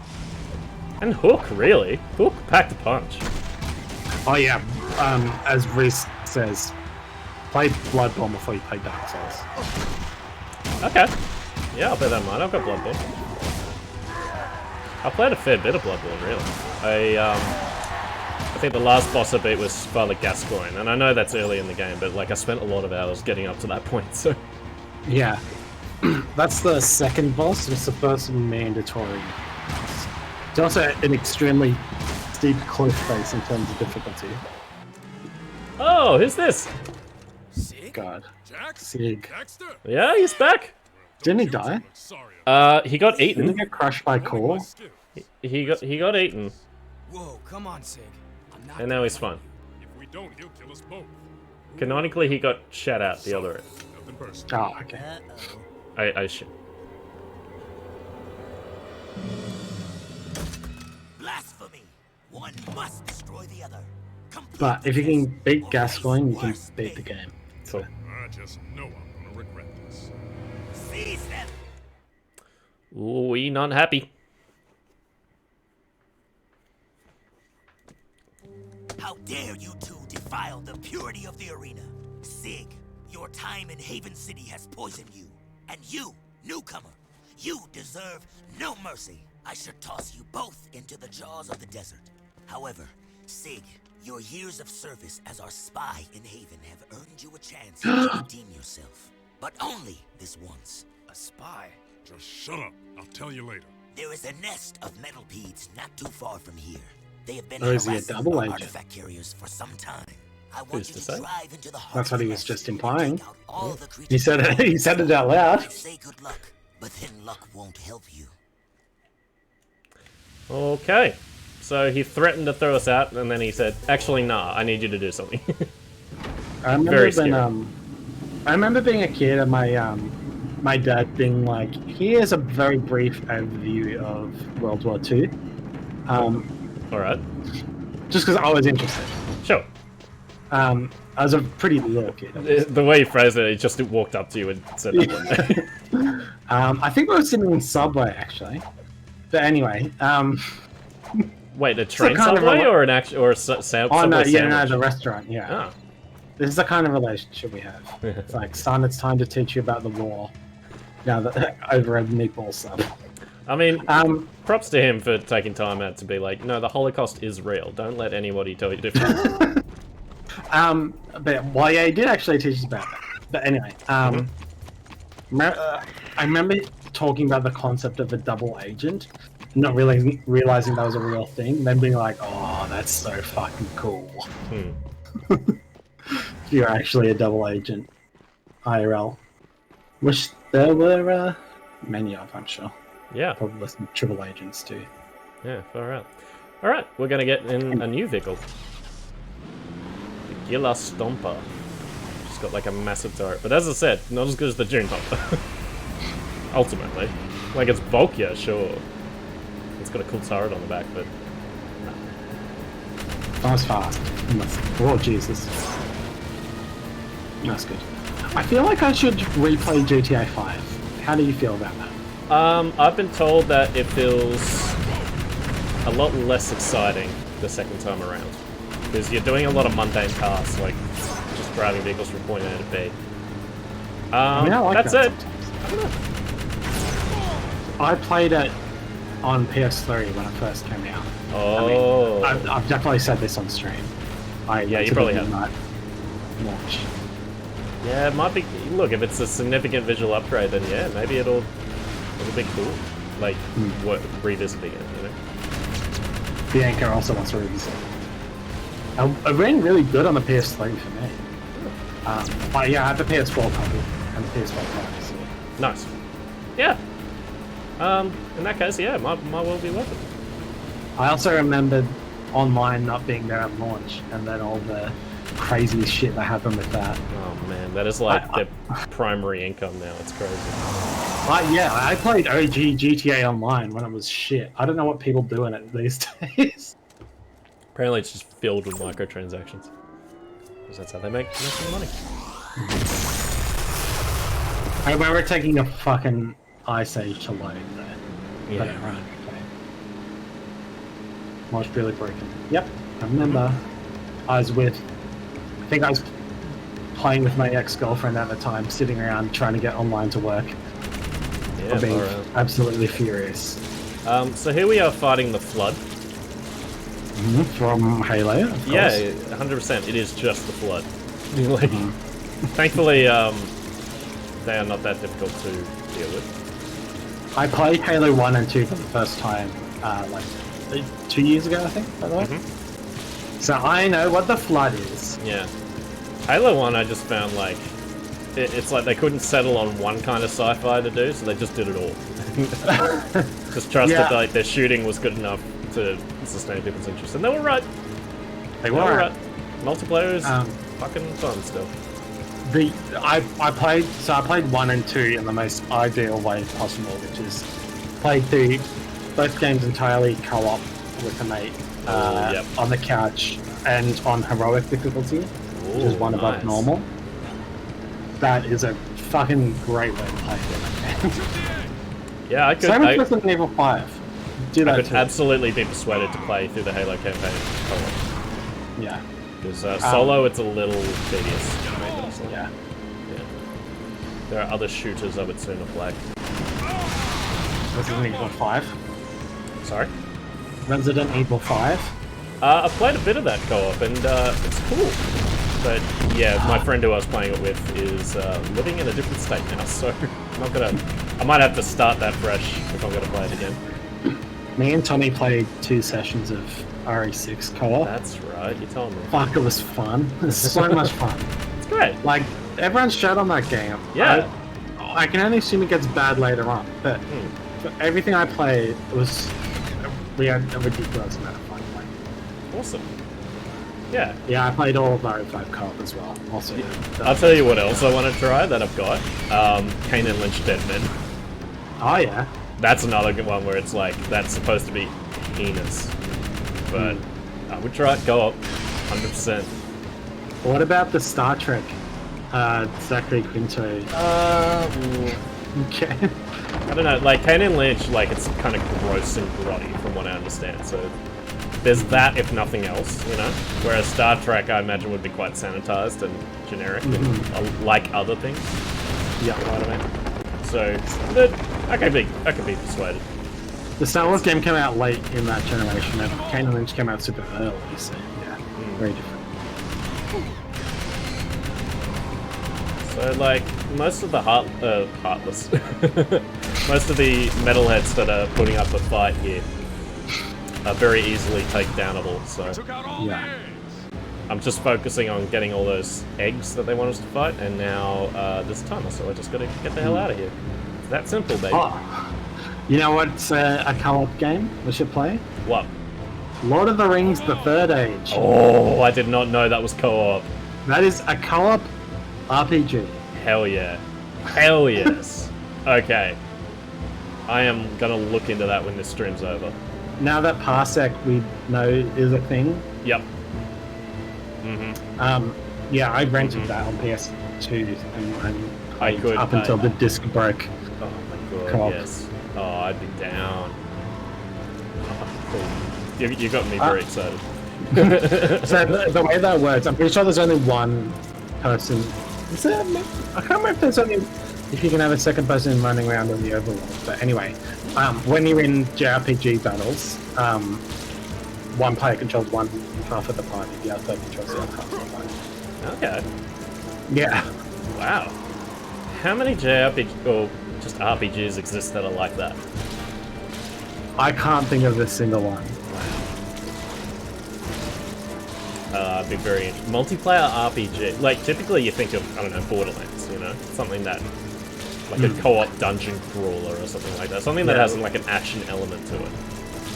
And Hook, really? Hook packed a punch. Oh yeah, as Reese says, play Bloodborne before you play Dark Souls. Okay. Yeah, I'll bear that in mind. I've got Bloodborne. I played a fair bit of Bloodborne, really. I think the last boss I beat was Father Gascoigne, and I know that's early in the game, but like I spent a lot of hours getting up to that point, so... Yeah. That's the second boss, it's the first mandatory boss. It's also an extremely steep cliff face in terms of difficulty. Oh, who's this? God. Jak? Sig. Dexter? Yeah, he's back. Didn't he die? Sorry, He got Didn't he eaten. get crushed by Core? He got eaten, Whoa, come on, Sig. I'm not and now he's fine. don't, he'll kill us both. Canonically, he got shut out the other end. Nothing personal. Oh, okay. I assume. Blasphemy! One must destroy the other. But if you can beat Gascoigne, you can beat the game. Cool. I just know I'm gonna regret this. Seize them! We not happy. How dare you two defile the purity of the arena? Sig, your time in Haven City has poisoned you. And you, newcomer, you deserve no mercy. I should toss you both into the jaws of the desert. However, Sig, your years of service as our spy in Haven have earned you a chance to redeem yourself. But only this once. A spy? Just shut up. I'll tell you later. There is a nest of metalpedes not too far from here. They have been Or is he a harassing double our agent? artifact carriers for some time. I want Who's you to to say? drive into the heart That's of what the he was nest just and implying. take out all the creatures He said it. He said it out loud. I say good luck, but then luck won't help you. Okay. So he threatened to throw us out, and then he said, "Actually, nah. I need you to do something." I remember Very when scary. I remember being a kid and my dad being like, "Here's a very brief overview of World War II," All right. just because I was interested. Sure. I was a pretty little kid. The way you phrased it, he just walked up to you and said that. I think we were sitting in Subway actually, but anyway. Wait, a train kind of subway rela- or an actual or a Oh no, subway yeah, no, sandwich? the restaurant, yeah. Ah. This is the kind of relationship we have. It's like, son, it's time to teach you about the war. Now that over a meatball sub. I mean, Um, props to him for taking time out to be like, no, the Holocaust is real. Don't let anybody tell you different. but well, yeah, he did actually teach us about that. But anyway, I remember talking about the concept of a double agent, not really realizing that was a real thing, then being like, oh, that's so fucking cool. You're actually a double agent, IRL. Wish there were many of, I'm sure. Yeah, Probably some triple agents too. yeah, far out. All right, we're gonna get in a new vehicle. The Gila Stomper. Just got like a massive turret, but as I said, not as good as the Dune Hopper. Ultimately, like it's bulkier, sure. It's got a cool turret on the back, but That was fast. Oh, Jesus. That's good. I feel like I should replay GTA 5. How do you feel about that? I've been told that it feels a lot less exciting the second time around. Because you're doing a lot of mundane tasks, like just driving vehicles from point A to B. I mean, I like That's that it. sometimes. I played it on PS3 when it first came out. Oh. I've definitely said this on stream. Yeah, you probably have. Watch. Yeah, it might be. Look, if it's a significant visual upgrade, then yeah, maybe it'll be cool. Like, revisiting it, you know? Bianca also wants to revisit. It ran really good on the PS3 for me. But yeah, I have the PS4 copy and the PS4 copy. So. Nice. Yeah. In that case, yeah, might well be worth it. I also remembered online not being there at launch, and then all the crazy shit that happened with that. Oh man, that is like their primary income now. It's crazy. Yeah, I played OG GTA Online when it was shit. I don't know what people do in it these days. Apparently, it's just filled with microtransactions. Because that's how they make some money. I remember taking a fucking Ice Age to load though. Yeah. But it ran okay. Was really broken. Yep, I remember. I think I was playing with my ex-girlfriend at the time, sitting around trying to get online to work. Yeah, Being alright. absolutely furious. So here we are fighting the Flood. From Halo, of course. Yeah, 100%. It is just the Flood. Like, thankfully, they are not that difficult to deal with. I played Halo 1 and 2 for the first time, like 2 years ago, I think, by the way. So I know what the Flood is. Yeah. Halo 1, I just found like it's like they couldn't settle on one kind of sci-fi to do, so they just did it all. Just trusted Yeah. that like, their shooting was good enough to sustain people's interest, and they were right. They were right. Multiplayer is fucking fun still. I played 1 and 2 in the most ideal way possible, which is played through both games entirely co-op with a mate on the couch and on heroic difficulty, which is one above normal. That is a fucking great way to play through that game. Yeah, I could. Same with Resident Evil 5. Do that I could too. absolutely be persuaded to play through the Halo campaign co-op. Yeah. Because solo, it's a little tedious. Yeah. There are other shooters I would sooner play. Resident Evil 5. Sorry? Resident Evil 5. I've played a bit of that co-op, and it's cool. But yeah, my friend who I was playing it with is living in a different state now, so I'm not gonna. I might have to start that fresh if I'm gonna play it again. Me and Tommy played 2 sessions of RE6 co-op. That's right, you told me. Fuck, it was fun. It was so much fun. It's great. Like, everyone's shut on that game. Yeah. I can only assume it gets bad later on, but for everything I played, we had a ridiculous amount of fun playing. Awesome. Yeah. Yeah, I played all of RE5 co-op as well. Also, I'll tell you what else I want to try that I've got. Kane and Lynch Dead Men. Oh yeah. That's another good one where it's like, that's supposed to be heinous. But I would try it co-op, 100%. What about the Star Trek? Zachary Quinto. Okay. I don't know, like, Kane and Lynch, like, it's kind of gross and grotty from what I understand, so there's that if nothing else, you know? Whereas Star Trek, I imagine, would be quite sanitized and generic, and like other things. Yeah. You know what I mean? So, I could be persuaded. The Star Wars game came out late in that generation, and Kane and Lynch came out super early, so yeah, very different. So, like, most of the heartless, most of the metalheads that are putting up a fight here are very easily takedownable, so Yeah. I'm just focusing on getting all those eggs that they want us to fight, and now there's a timer, so I just gotta get the hell out of here. It's that simple, baby. Oh, you know what's a co-op game we should play? What? Lord of the Rings: The Third Age. Oh, I did not know that was co-op. That is a co-op RPG. Hell yeah. Hell yes. Okay. I am gonna look into that when this stream's over. Now that Parsec we know is a thing. Yep. Yeah, I rented that on PS2 and I could up until the disc broke. Oh my god, Co-op. yes. Oh, I'd be down. Oh, cool. You got me very excited. So the way that works, I'm pretty sure there's only one person. I can't remember if there's only if you can have a second person running around on the overworld. But anyway, when you're in JRPG battles, one player controls one half of the party, the other controls the other half of the party. Okay. Yeah. Wow. How many JRPG or just RPGs exist that are like that? I can't think of a single one. I'd be very interested. Multiplayer RPG. Like, typically you think of, I don't know, Borderlands, you know? Something that, like a co-op dungeon crawler or something like that. Something that has, like, an action element to it.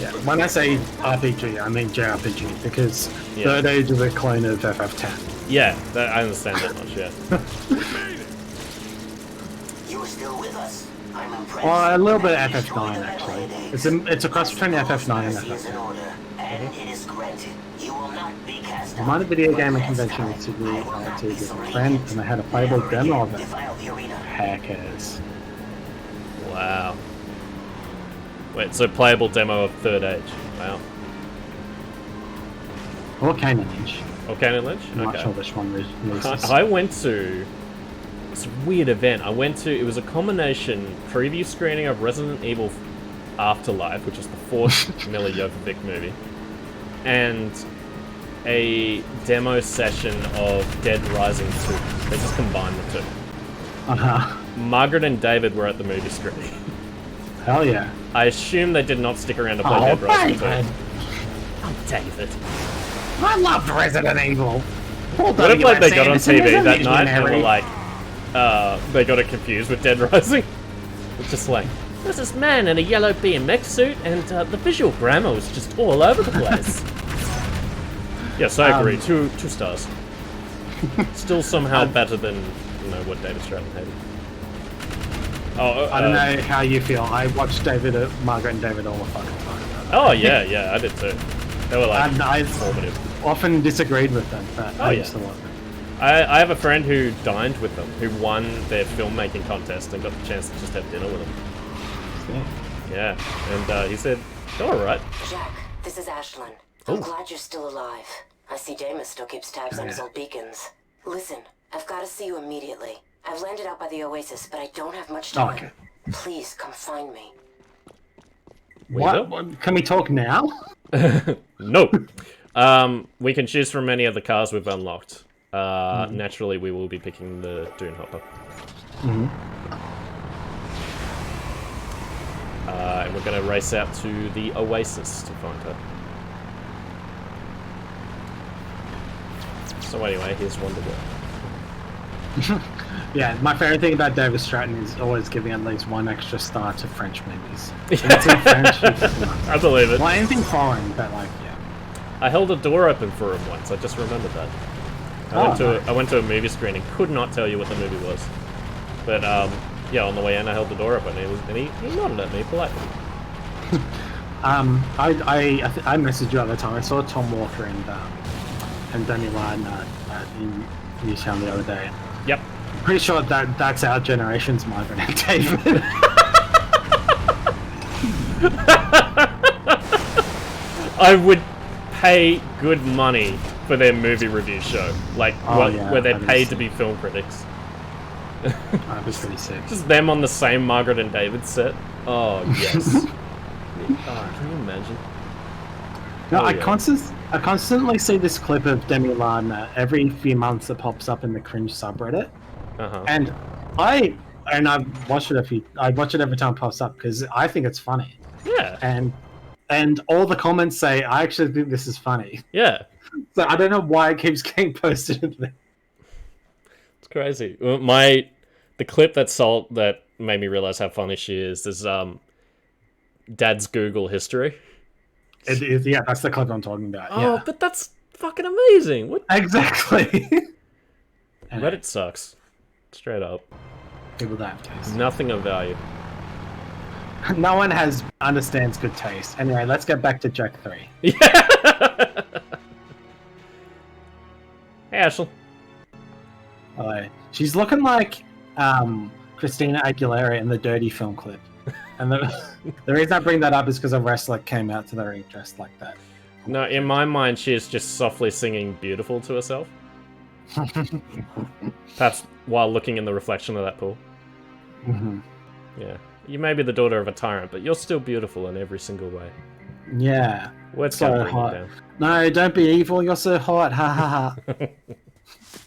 Yeah. When I say RPG, I mean JRPG, because Third Age is a clone of FF10. Yeah, I understand that much, yeah. You're still with us. I'm impressed. Well, a little bit of FF9, actually. It's a cross between FF9 and FF10. And it is granted. You will not be cast I'm at a video gaming convention in Sydney with a friend, and I had a playable demo of it. Hackers. Wow. Wait, so playable demo of Third Age. Wow. Or Kane and Lynch. Or Kane and Lynch? I'm not sure which one releases. I went to this weird event. It was a combination preview screening of Resident Evil Afterlife, which is the fourth Mila Jovovich movie, and a demo session of Dead Rising 2. They just combined the two. Margaret and David were at the movie screening. Hell yeah. I assume they did not stick around to play Dead Rising 2. David. Oh, David. I loved Resident Evil. What if like they got on TV that night and were like, they got it confused with Dead Rising? It's just like, there's this man in a yellow BMX suit and the visual grammar was just all over the place. Yes, I agree. Two stars. Still somehow better than what David Stratton hated. I don't know how you feel. I watched Margaret and David all the fucking time. Oh yeah, I did too. They were like I formative. often disagreed with them, but I used to love them. I have a friend who dined with them, who won their filmmaking contest and got the chance to just have dinner with them. Yeah, and he said, they're alright. Jak, this is Ashelin. I'm glad you're still alive. I see Damus still keeps tabs on his old beacons. Listen, I've got to see you immediately. I've landed out by the oasis, but I don't have much time. Okay. Please come find me. What? Can we talk now? No. We can choose from any of the cars we've unlocked. Naturally, we will be picking the Dune Hopper. And we're going to race out to the oasis to find her. So anyway, here's Wonderwall. Yeah, my favorite thing about David Stratton is always giving at least one extra star to French movies. If it's in French, I believe it. Well, anything foreign, but like, yeah. I held a door open for him once. I just remembered that. I went to a movie screening. Could not tell you what the movie was, but yeah, on the way in, I held the door open, and he nodded at me politely. I messaged you at the time. I saw Tom Walker and Demi Line in Newtown the other day. Yep. Pretty sure that's our generation's Margaret and David. I would pay good money for their movie review show, like where they're paid to be film critics. That was pretty sick. Just them on the same Margaret and David set. Oh yes. Can you imagine? No, I constantly see this clip of Demi Lovato every few months that pops up in the cringe subreddit, and I watch it I watch it every time it pops up because I think it's funny. Yeah. And all the comments say I actually think this is funny. Yeah. So I don't know why it keeps getting posted into there. It's crazy. The clip that made me realize how funny she is Dad's Google history. It is, yeah, that's the clip I'm talking about. Oh, but that's fucking amazing. What? Exactly. Reddit sucks. Straight up. People don't have taste. Nothing of value. No one understands good taste. Anyway, let's get back to Jak 3. Yeah. Hey, Ashley. Hello. She's looking like Christina Aguilera in the Dirty film clip. And the reason I bring that up is because a wrestler came out to the ring dressed like that. No, in my mind, she is just softly singing "Beautiful" to herself. Perhaps while looking in the reflection of that pool. Yeah. You may be the daughter of a tyrant, but you're still beautiful in every single way. Yeah. Words so can't bring hot. you down. No, don't be evil. You're so hot. Ha ha ha.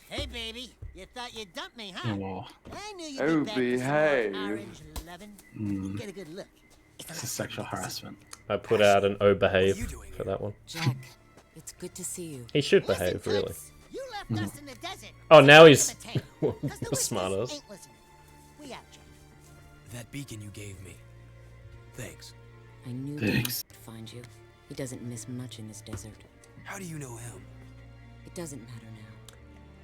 Hey, baby. You thought you dumped me, huh? Oh, I knew you'd Oh, be back for some behave. more orange lovin'. Get a good look. this is sexual harassment. I put out an "Oh behave" for that one. Jak, it's good to see you. He should behave, really. You left us in the desert. Oh, now he's Cause the smart witches ass. ain't listening. We out, Jak. That beacon you gave me. Thanks. I knew Thanks. he'd find you. He doesn't miss much in his desert. How do you know him? It doesn't matter now.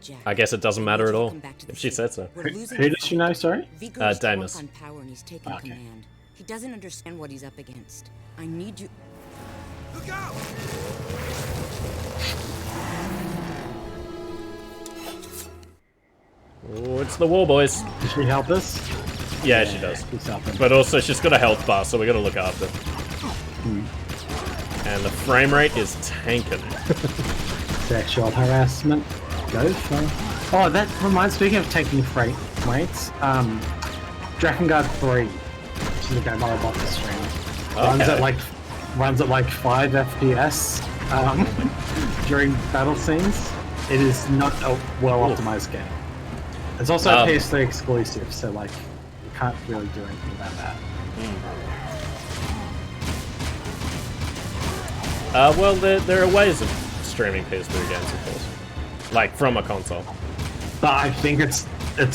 Jak, I guess it doesn't matter at all, come back to the if she city. said so. We're losing Who the does she fight. know, sorry? Vigor's Damus. drunk on power and he's taking Okay. command. He doesn't understand what he's up against. I need you. Look out! Oh, it's the war boys. Does she help us? Yeah, she does. She's helping. But also, she's got a health bar, so we gotta look after. And the frame rate is tanking. Sexual harassment. Go for. Oh, that reminds. Speaking of taking rates, Drakengard 3, which is a game I bought this stream, runs at like 5 FPS during battle scenes. It is not a well-optimized game. It's also a PS3 exclusive, so like you can't really do anything about that. Well, there are ways of streaming PS3 games, of course. Like, from a console. But I think it's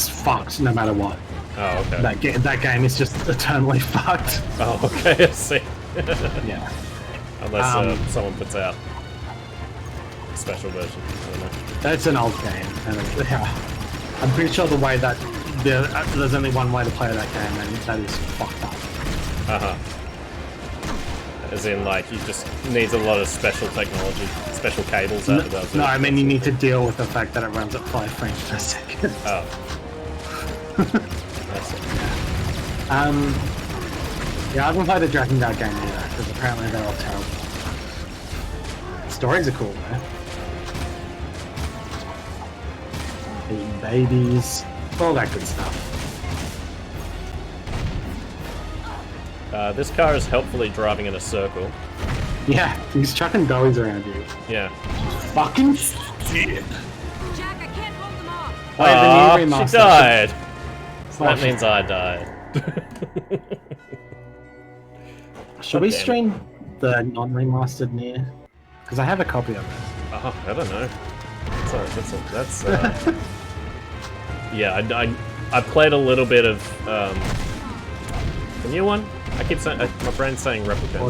fucked no matter what. Oh, okay. That game is just eternally fucked. Oh, okay, I see. Yeah. Unless someone puts out special version. I don't know. That's an old game. And I'm pretty sure the way that there's only one way to play that game, and that is fucked up. As in, like, you just needs a lot of special technology, special cables. No, I mean you need to deal with the fact that it runs at 5 frames per second. Oh. That's it. Yeah, I haven't played the Dragon Guard game either, because apparently they're all terrible. Stories are cool, though. Eating babies, all that good stuff. This car is helpfully driving in a circle. Yeah, he's chucking dollies around you. Yeah. Fucking shit. Jack, I can't hold them off. She died. So that means I died. Should we stream the non-remastered Nier? Because I have a copy of it. I don't know. That's yeah, I played a little bit of the new one. I keep saying my brain's saying Replicant.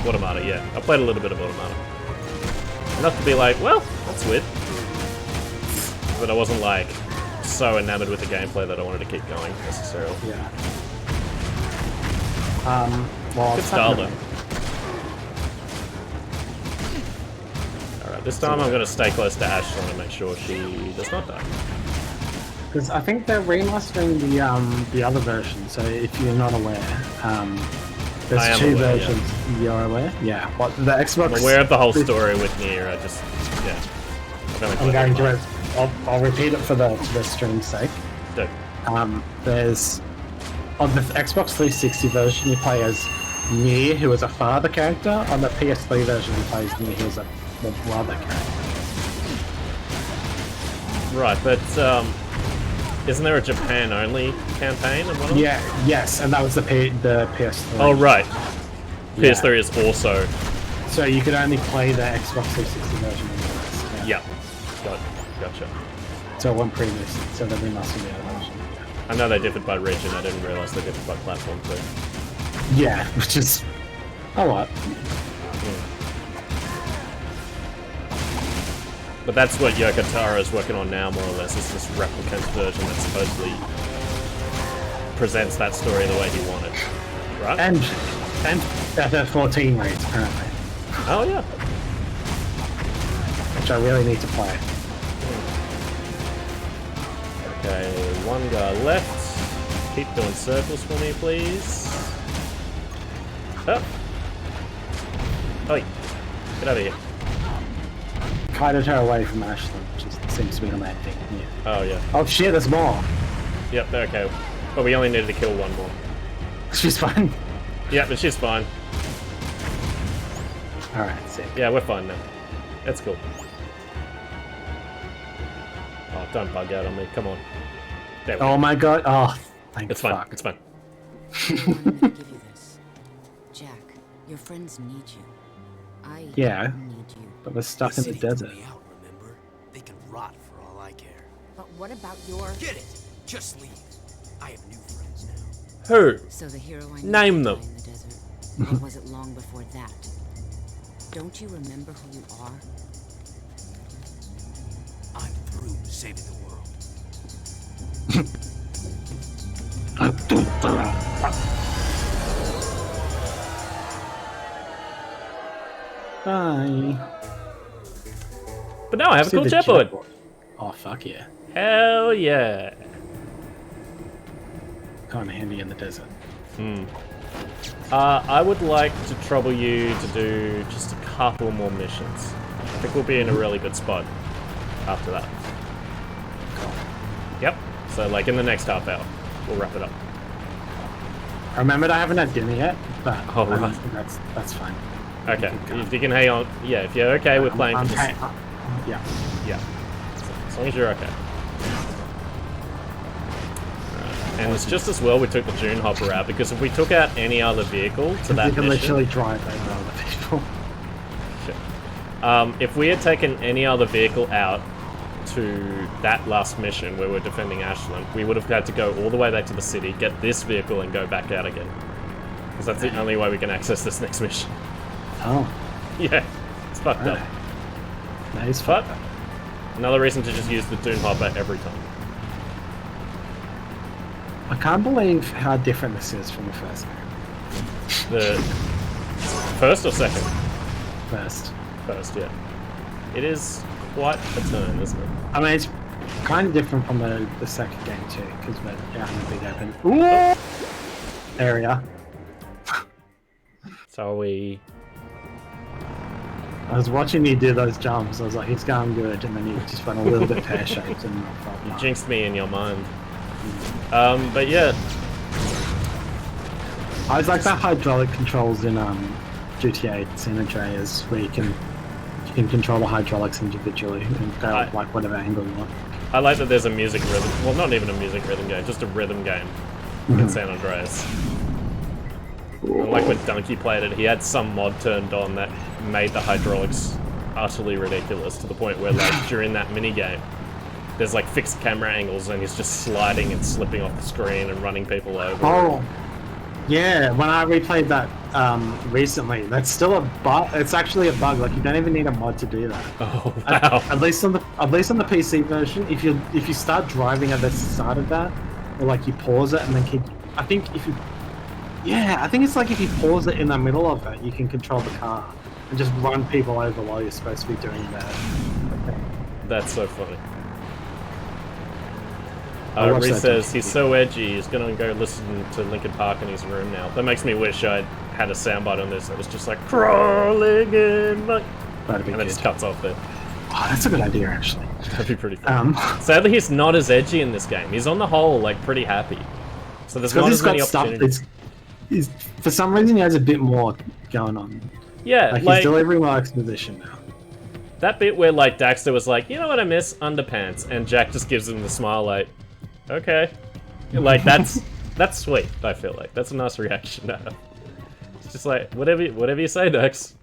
Automata, yeah. I played a little bit of Automata. Enough to be like, well, that's weird. But I wasn't like so enamored with the gameplay that I wanted to keep going necessarily. Yeah. Well, good style though. Alright, this time I'm gonna stay close to Ashelin and make sure she does not die. Because I think they're remastering the other version, so if you're not aware, there's two versions. Yeah. You're aware? Yeah. What the Xbox? I'm aware of the whole story with Nier. I just I'm going to. I'll repeat it for the stream's sake. Do. There's on the Xbox 360 version you play as Nier, who is a father character. On the PS3 version you play as Nier, who is a brother character. Right, but isn't there a Japan-only campaign in one of them? Yeah, yes, and that was the PS3. Oh, right. PS3 is also... So you could only play the Xbox 360 version in the US. Yeah. Gotcha. So one previous, so they remastered the other version. I know they differed by region, I didn't realise they differed by platform too. Yeah, which is a lot. But that's what Yoko Taro is working on now, more or less, is this replicant version that supposedly presents that story the way he wanted. Right? And better 14 rates, apparently. Oh, yeah. Which I really need to play. Okay, one guy left. Keep doing circles for me, please. Oh! Oi! Get over here. Kited her away from Ashelin, which seems to be the main thing here. Oh, yeah. Oh shit, there's more! Yep, okay. But we only needed to kill one more. She's fine. Yeah, but she's fine. Alright, sick. Yeah, we're fine now. That's cool. Oh, don't bug out on me, come on. There we go. Oh my god, oh, thank It's fine, fuck. it's fine. I wanted to give you this. Jack, your friends need you. I need you. But we're stuck in the desert. Out, remember? They can rot for all I care. But what about your... Get it! Just leave. I have new friends now. Who? So the hero I Name knew them. in the desert. Or was it long before that? Don't you remember who you are? I'm through saving the world. Bye. But now I have a See cool the jetboard. Oh fuck yeah. Hell yeah. Kinda handy in the desert. I would like to trouble you to do just a couple more missions. I think we'll be in a really good spot after that. Yep. So like in the next half hour, we'll wrap it up. I remembered I haven't had dinner yet, but Oh, right. that's fine. Okay. If you can hang on, yeah. If you're okay with playing, for this, yeah. yeah. As long as you're okay. And it's just as well we took the Dune Hopper out, because if we took out any other vehicle to that You can mission... literally drive over other people. Shit. If we had taken any other vehicle out to that last mission where we're defending Ashelin, we would have had to go all the way back to the city, get this vehicle, and go back out again. Because that's the only way we can access this next mission. Oh. Yeah, it's fucked up. That is But fun. another reason to just use the Dune Hopper every time. I can't believe how different this is from the first game. The first or second? First. First, yeah. It is quite a turn, isn't it? I mean, it's kind of different from the second game too, because we're out in a big open area. So are we... I was watching you do those jumps. I was like, it's going good, and then you just went a little bit pear-shaped, and I thought, You no. jinxed me in your mind. But yeah. I was like the hydraulic controls in GTA San Andreas, where you can control the hydraulics individually and go like whatever angle you want. I like that there's a music rhythm. Well, not even a music rhythm game, just a rhythm game in San Andreas. And like when Donkey played it, he had some mod turned on that made the hydraulics utterly ridiculous to the point where, like, during that minigame, there's like fixed camera angles and he's just sliding and slipping off the screen and running people over. Oh, yeah. When I replayed that recently, that's still a bug. It's actually a bug. Like, you don't even need a mod to do that. Oh wow! At least on the PC version, if you start driving at the start of that, or like you pause it and then keep. I think it's like if you pause it in the middle of it, you can control the car and just run people over while you're supposed to be doing that. That's so funny. I watched Reese that says documentary. he's so edgy, he's gonna go listen to Linkin Park in his room now. That makes me wish I'd had a soundbite on this that was just like crawling in my... That'd be and it good. just cuts off there. Oh, that's a good idea, actually. That'd be pretty fun. Sadly, he's not as edgy in this game. He's on the whole like pretty happy. So there's not Because as he's many got stuff. opportunities. He's for some reason he has a bit more going on. Yeah, Like like he's delivering more exposition now. that bit where like Daxter was like, you know what I miss? Underpants, and Jack just gives him the smile like, okay. Like that's sweet, I feel like. That's a nice reaction to have. It's just like, whatever you say, Dax.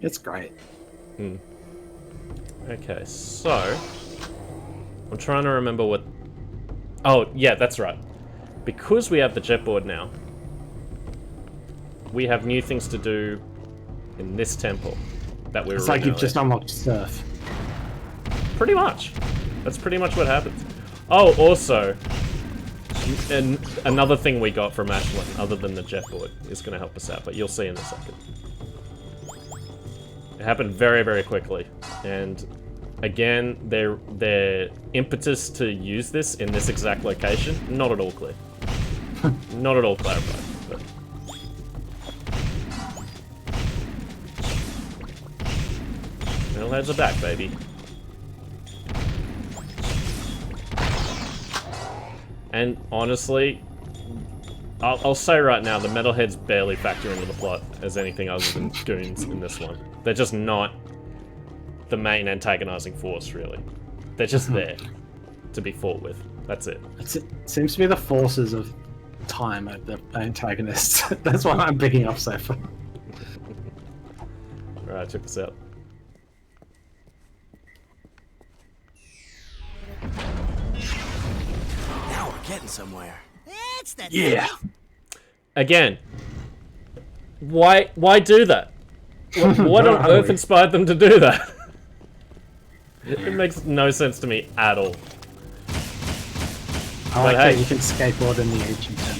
It's great. Okay, so I'm trying to remember what... Oh, yeah, that's right. Because we have the jetboard now, we have new things to do in this temple that we were It's like in you've earlier. just unlocked surf. Pretty much. That's pretty much what happens. Oh, also, and another thing we got from Ashelin, other than the jetboard, is going to help us out, but you'll see in a second. It happened very, very quickly, and again, their impetus to use this in this exact location, not at all clear. Not at all clarified. But... Metalheads are back, baby. And honestly, I'll say right now, the metalheads barely factor into the plot as anything other than goons in this one. They're just not the main antagonizing force, really. They're just there to be fought with. That's it. It seems to be the forces of time of the antagonists. That's what I'm picking up so far. Alright, check this out. Now we're getting somewhere. It's the Yeah. Again, why do that? What on earth inspired them to do that? It makes no sense to me at all. I like But that hey. you can skateboard in the ancient temple.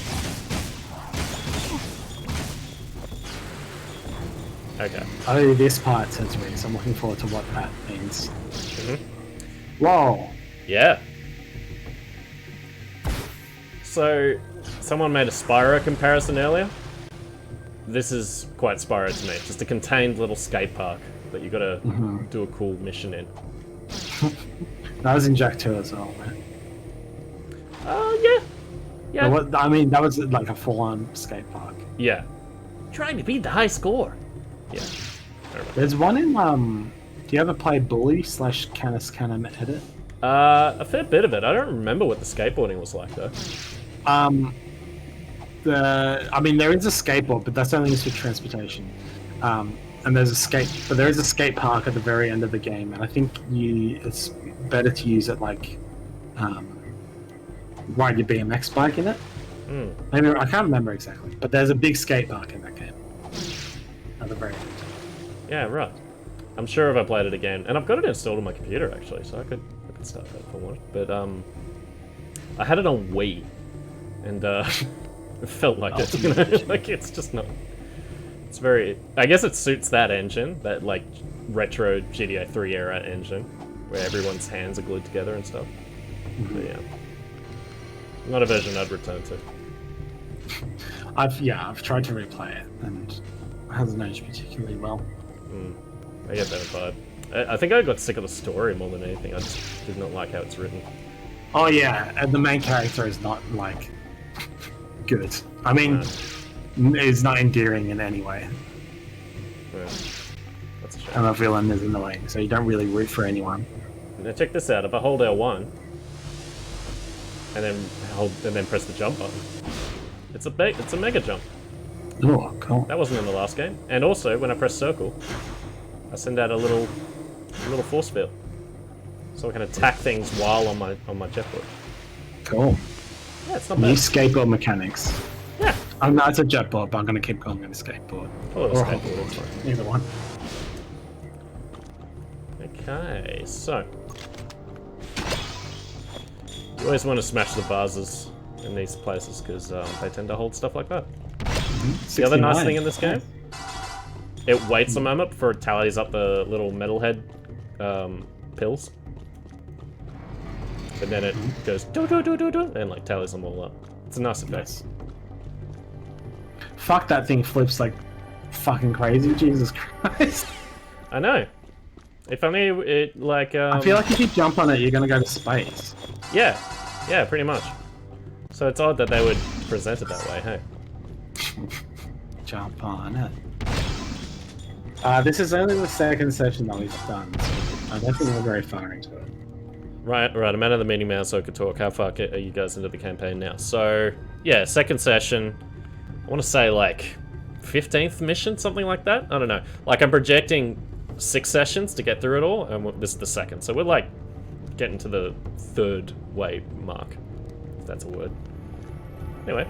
Okay. Oh, this part says me, so I'm looking forward to what that means. Whoa. Yeah. So, someone made a Spyro comparison earlier. This is quite Spyro to me. Just a contained little skate park that you gotta do a cool mission in. That was in Jak 2 as well, man. Yeah. Yeah. I mean, that was like a full-on skate park. Yeah. Trying to beat the high score. Yeah. There's one in, do you ever play Bully / Canis Canem Edit? A fair bit of it. I don't remember what the skateboarding was like, though. I mean, there is a skateboard, but that's only used for transportation. And there is a skate park at the very end of the game, and I think it's better to use it like ride your BMX bike in it. Maybe I can't remember exactly, but there's a big skate park in that game at the very end. Yeah, right. I'm sure if I played it again, and I've got it installed on my computer actually, so I could start that if I wanted. But I had it on Wii, and it felt like it. You know, like it's just not. It's very. I guess it suits that engine, that like retro GTA 3 era engine, where everyone's hands are glued together and stuff. But yeah, not a version I'd return to. I've tried to replay it, and it hasn't aged particularly well. I get that vibe. I think I got sick of the story more than anything. I just did not like how it's written. Oh yeah, and the main character is not like good. I mean, it's not endearing in any way. Yeah. That's a shame. And the villain is annoying, so you don't really root for anyone. Now check this out. If I hold L1 and then press the jump button, it's a mega jump. Oh, cool. That wasn't in the last game. And also, when I press circle, I send out a little force field, so I can attack things while on my jetboard. Cool. Yeah, it's not New bad. skateboard mechanics. Yeah. Oh no, it's a jetboard, but I'm gonna keep calling it a skateboard. Oh, Or a skateboard, hoverboard. that's fine. Either one. Okay, so you always want to smash the vases in these places because they tend to hold stuff like that. The other nice 69. thing in this game, it waits a moment before it tallies up the little metalhead pills, and then it goes do do do do do and like tallies them all up. It's a nice effect. Fuck, that thing flips like fucking crazy. Jesus Christ. I know. If only it like. I feel like if you jump on it, you're gonna go to space. Yeah, pretty much. So it's odd that they would present it that way, hey? Jump on it. This is only the second session that we've done, so I don't think we're very far into it. Right, I'm out of the meeting now so I could talk. How far are you guys into the campaign now? So, yeah, second session. I want to say, like, 15th mission, something like that? I don't know. Like, I'm projecting 6 sessions to get through it all, and this is the second. So we're, like, getting to the third way mark, if that's a word. Anyway.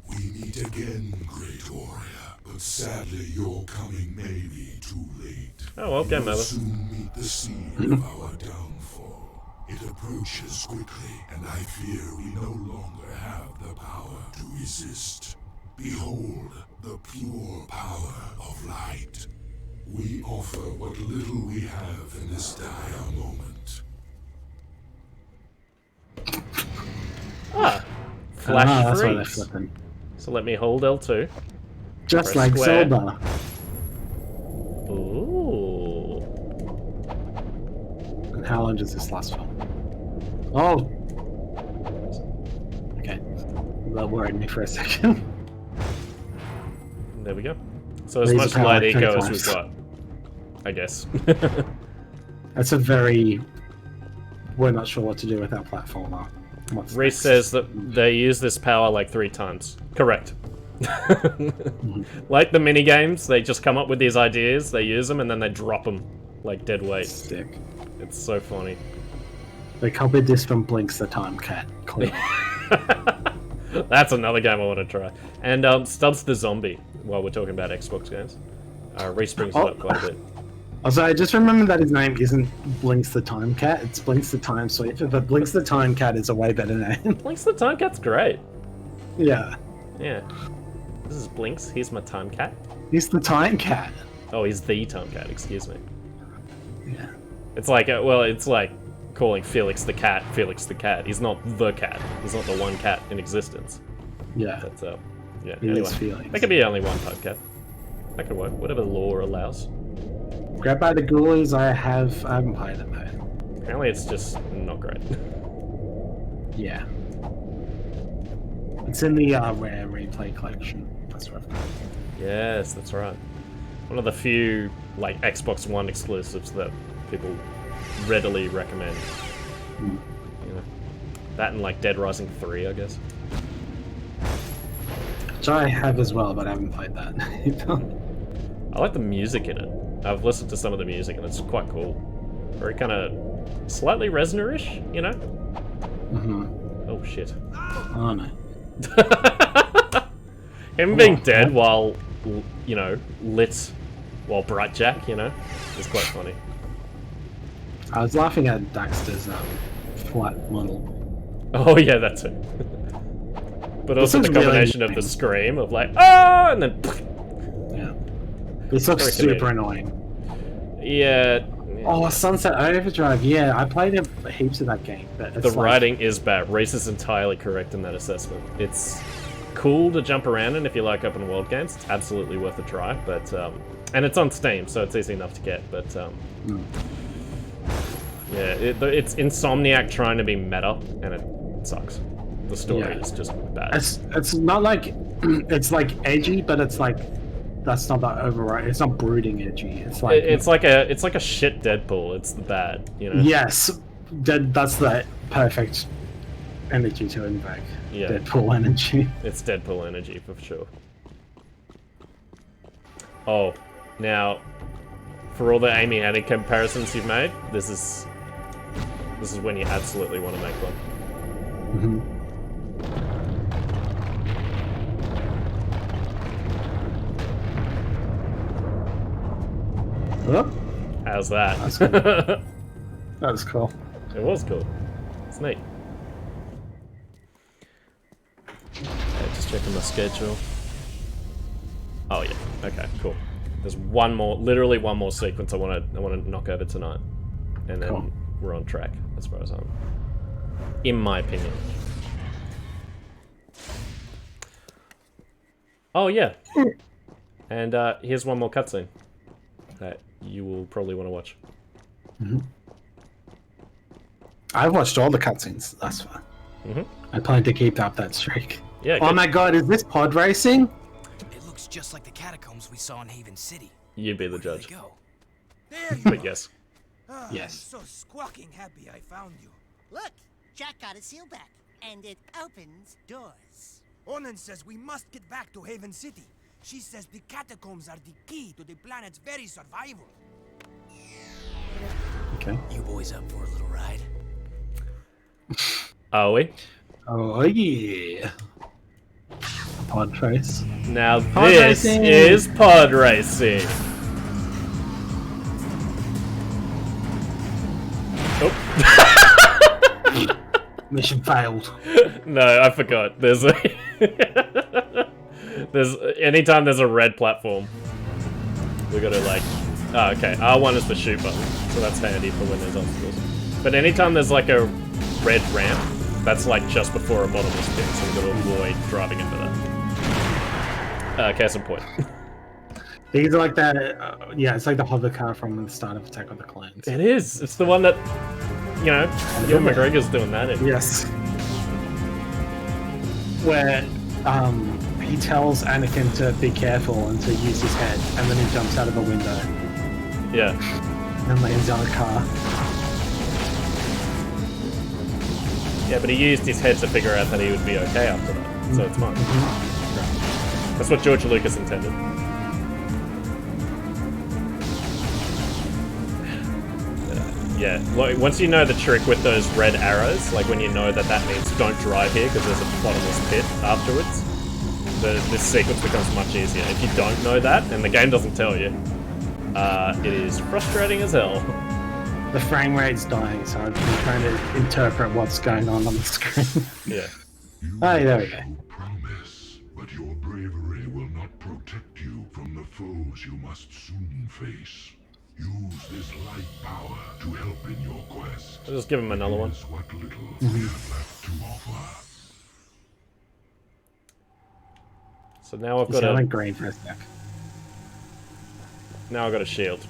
We meet again, great warrior, but sadly your coming may be too late. Oh, okay, You will Mother. soon meet the scene of our downfall. It approaches quickly, and I fear we no longer have the power to resist. Behold the pure power of light. We offer what little we have in this dire moment. Flash that's why they're freeze. flipping. So let me hold L2. Just Press like square. Zelda. Ooh. And how long does this last for? Oh! Okay. That worried me for a second. There we go. So as Laser much power light eco as times. we've got, I guess. That's a very... We're not sure what to do with our platformer. What's Reese next? says that they use this power like 3 times. Correct. Like the mini games, they just come up with these ideas, they use them, and then they drop them like dead weight. Sick. It's so funny. They copied this from Blinks the Time Cat. Clearly. That's another game I want to try. And Stubbs the Zombie, while we're talking about Xbox games. Reese brings it up quite a bit. Also, I just remember that his name isn't Blinks the Time Cat, it's Blinks the Time Sweeper, but Blinks the Time Cat is a way better name. Blinks the Time Cat's great. Yeah. Yeah. This is Blinks, he's my Time Cat. He's the Time Cat. Oh, he's the Time Cat, excuse me. Yeah. It's like, well, it's like calling Felix the cat. He's not the cat. He's not the one cat in existence. Yeah. That's yeah. He is Anyway, Felix. there could be only one type cat. That could work. Whatever the law allows. Grab by the Ghoulies, I haven't played it though. Apparently, it's just not great. Yeah. It's in the Rare Replay collection. That's what I've got. Yes, that's right. One of the few like Xbox One exclusives that people readily recommend. You know, that and like Dead Rising 3, I guess. Which I have as well, but I haven't played that. I like the music in it. I've listened to some of the music and it's quite cool. Very kind of slightly Reznor-ish, you know? Mm-hmm. Oh shit. Oh no. Him being dead while, you know, lit While Bright Jak, you know, is quite funny. I was laughing at Daxter's flat model. Oh yeah, that's it. But also the combination of the scream of like, ah, and then. Yeah. This looks super annoying. Yeah. Oh, Sunset Overdrive. Yeah, I played heaps of that game. But the writing is bad. Reese is entirely correct in that assessment. It's cool to jump around in if you like open world games. It's absolutely worth a try. But and it's on Steam, so it's easy enough to get. But yeah, it's Insomniac trying to be meta, and it sucks. The story is just bad. It's not like it's like edgy, but it's like that's not that override. It's not brooding edgy. It's like it's like a shit Deadpool. It's the bad, you know. Yes, that's the perfect energy to invoke. Yeah, Deadpool energy. It's Deadpool energy for sure. Oh, now for all the Amy Hennig comparisons you've made, this is when you absolutely want to make one. How's that? That's cool. That was cool. It was cool. It's neat. Okay, just checking my schedule. Oh yeah. Okay, cool. There's one more, literally one more sequence I want to knock over tonight, and then we're on track as far as I'm, in my opinion. Oh yeah. And here's one more cutscene that you will probably want to watch. I've watched all the cutscenes thus far. I plan to keep up that streak. Yeah. Oh my god, is this pod racing? It looks just like the catacombs we saw in Haven City. You be the judge. There you But are. yes. Yes. I'm so squawking happy I found you. Look, Jack got a seal back, and it opens doors. Onan says we must get back to Haven City. She says the catacombs are the key to the planet's very survival. Okay. You boys up for a little ride? Are we? Oh yeah. Pod race. Now Pod this racing. is pod racing. Oh. Mission failed. No, I forgot. There's a anytime there's a red platform, we gotta like. Oh, okay. R1 is the shoot button, so that's handy for when there's obstacles. But anytime there's like a red ramp, that's like just before a bottomless pit, so we've got to avoid driving into that. Case in point. These are like that. Yeah, it's like the hover car from the start of Attack on the Clones. It is. It's the one that, you know, Ewan McGregor's doing that in. Yes. Where he tells Anakin to be careful and to use his head, and then he jumps out of a window. Yeah. And lands on a car. Yeah, but he used his head to figure out that he would be okay after that, so it's fine. That's what George Lucas intended. Yeah, like, once you know the trick with those red arrows, like when you know that that means don't drive here because there's a bottomless pit afterwards, this sequence becomes much easier. If you don't know that, and the game doesn't tell you, it is frustrating as hell. The frame rate's dying, so I've been trying to interpret what's going on the screen. Yeah. Oh, there we go. Promise, but your bravery will not protect you from the foes you must soon face. Use this light power to help in your quest. I'll just give him another one. It is what little we have left to offer. So now I've You got sound a like green for a sec. now I've got a shield.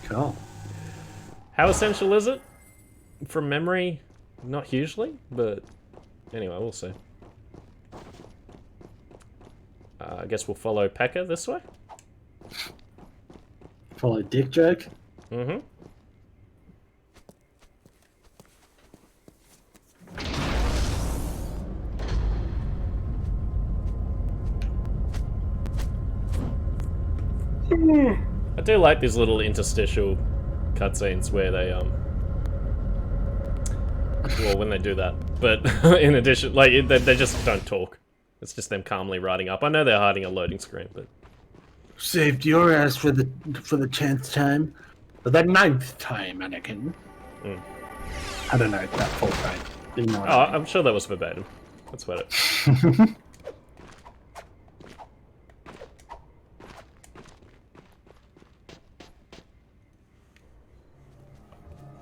Cool. How essential is it? From memory, not hugely, but anyway, we'll see. I guess we'll follow Pekka this way. Follow Dick Joke. Mm-hmm. I do like these little interstitial cutscenes where they well, when they do that, but in addition, like they just don't talk. It's just them calmly riding up. I know they're hiding a loading screen, but saved your ass for the 10th time. For the 9th time, Anakin. I don't know that full time. You know Oh, I'm sure that was verbatim. That's about it.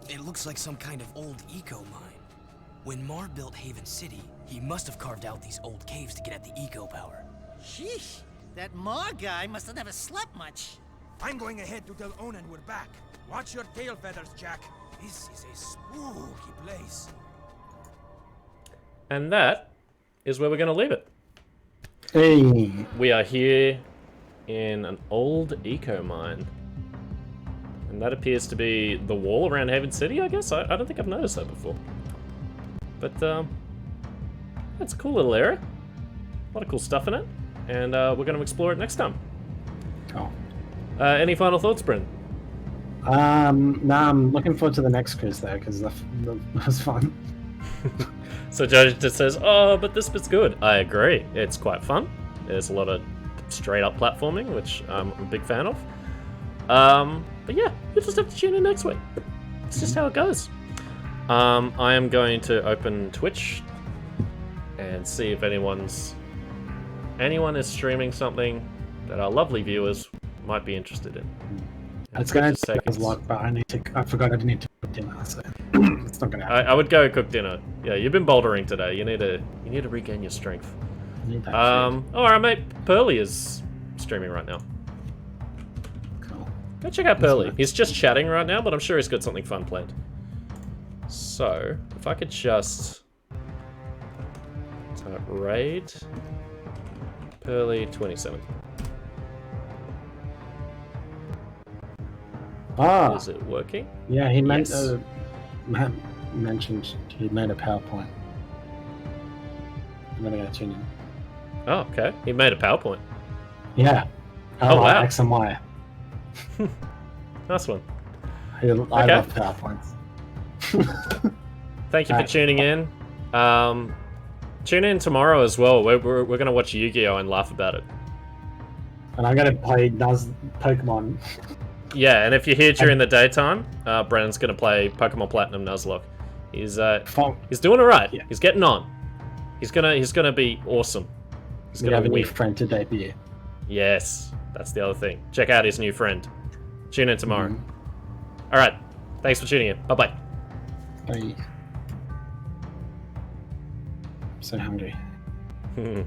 It looks like some kind of old eco mine. When Mar built Haven City, he must have carved out these old caves to get at the eco power. Sheesh, that Mar guy must have never slept much. I'm going ahead to tell Onan we're back. Watch your tail feathers, Jak. This is a spooky place. And that is where we're going to leave it. Hey. We are here in an old eco mine. And that appears to be the wall around Haven City, I guess? I don't think I've noticed that before. But, it's a cool little area. A lot of cool stuff in it. And we're going to explore it next time. Oh. Any final thoughts, Bryn? No, I'm looking forward to the next quiz, though, because that was fun. So Joe just says, oh, but this bit's good. I agree. It's quite fun. There's a lot of straight-up platforming, which I'm a big fan of. But yeah, you'll just have to tune in next week. It's just how it goes. I am going to open Twitch and see if anyone is streaming something that our lovely viewers might be interested in. It's going to take a lot, but I forgot I didn't need to cook dinner, so it's not going to happen. I would go cook dinner. Yeah, you've been bouldering today. You need to regain your strength. Alright, mate. Pearly is streaming right now. Go check out Pearly. He's just chatting right now, but I'm sure he's got something fun planned. So, if I could just type raid Pearly 27. Ah, is it working? Yeah, he yes. mentioned he made a PowerPoint. I'm gonna go tune in. Oh, okay. He made a PowerPoint. Yeah. Oh, wow. X and Y. Nice one. I love PowerPoints. Thank you for tuning in. Tune in tomorrow as well. We're going to watch Yu-Gi-Oh! And laugh about it. And I'm going to play Pokemon. Yeah, and if you're here during the daytime, Brandon's going to play Pokemon Platinum Nuzlocke. He's doing alright. Yeah. He's getting on. He's gonna be awesome. He's gonna have a win. new friend to debut. Yes, that's the other thing. Check out his new friend. Tune in tomorrow. Alright, thanks for tuning in. Bye-bye. Bye. I'm so hungry.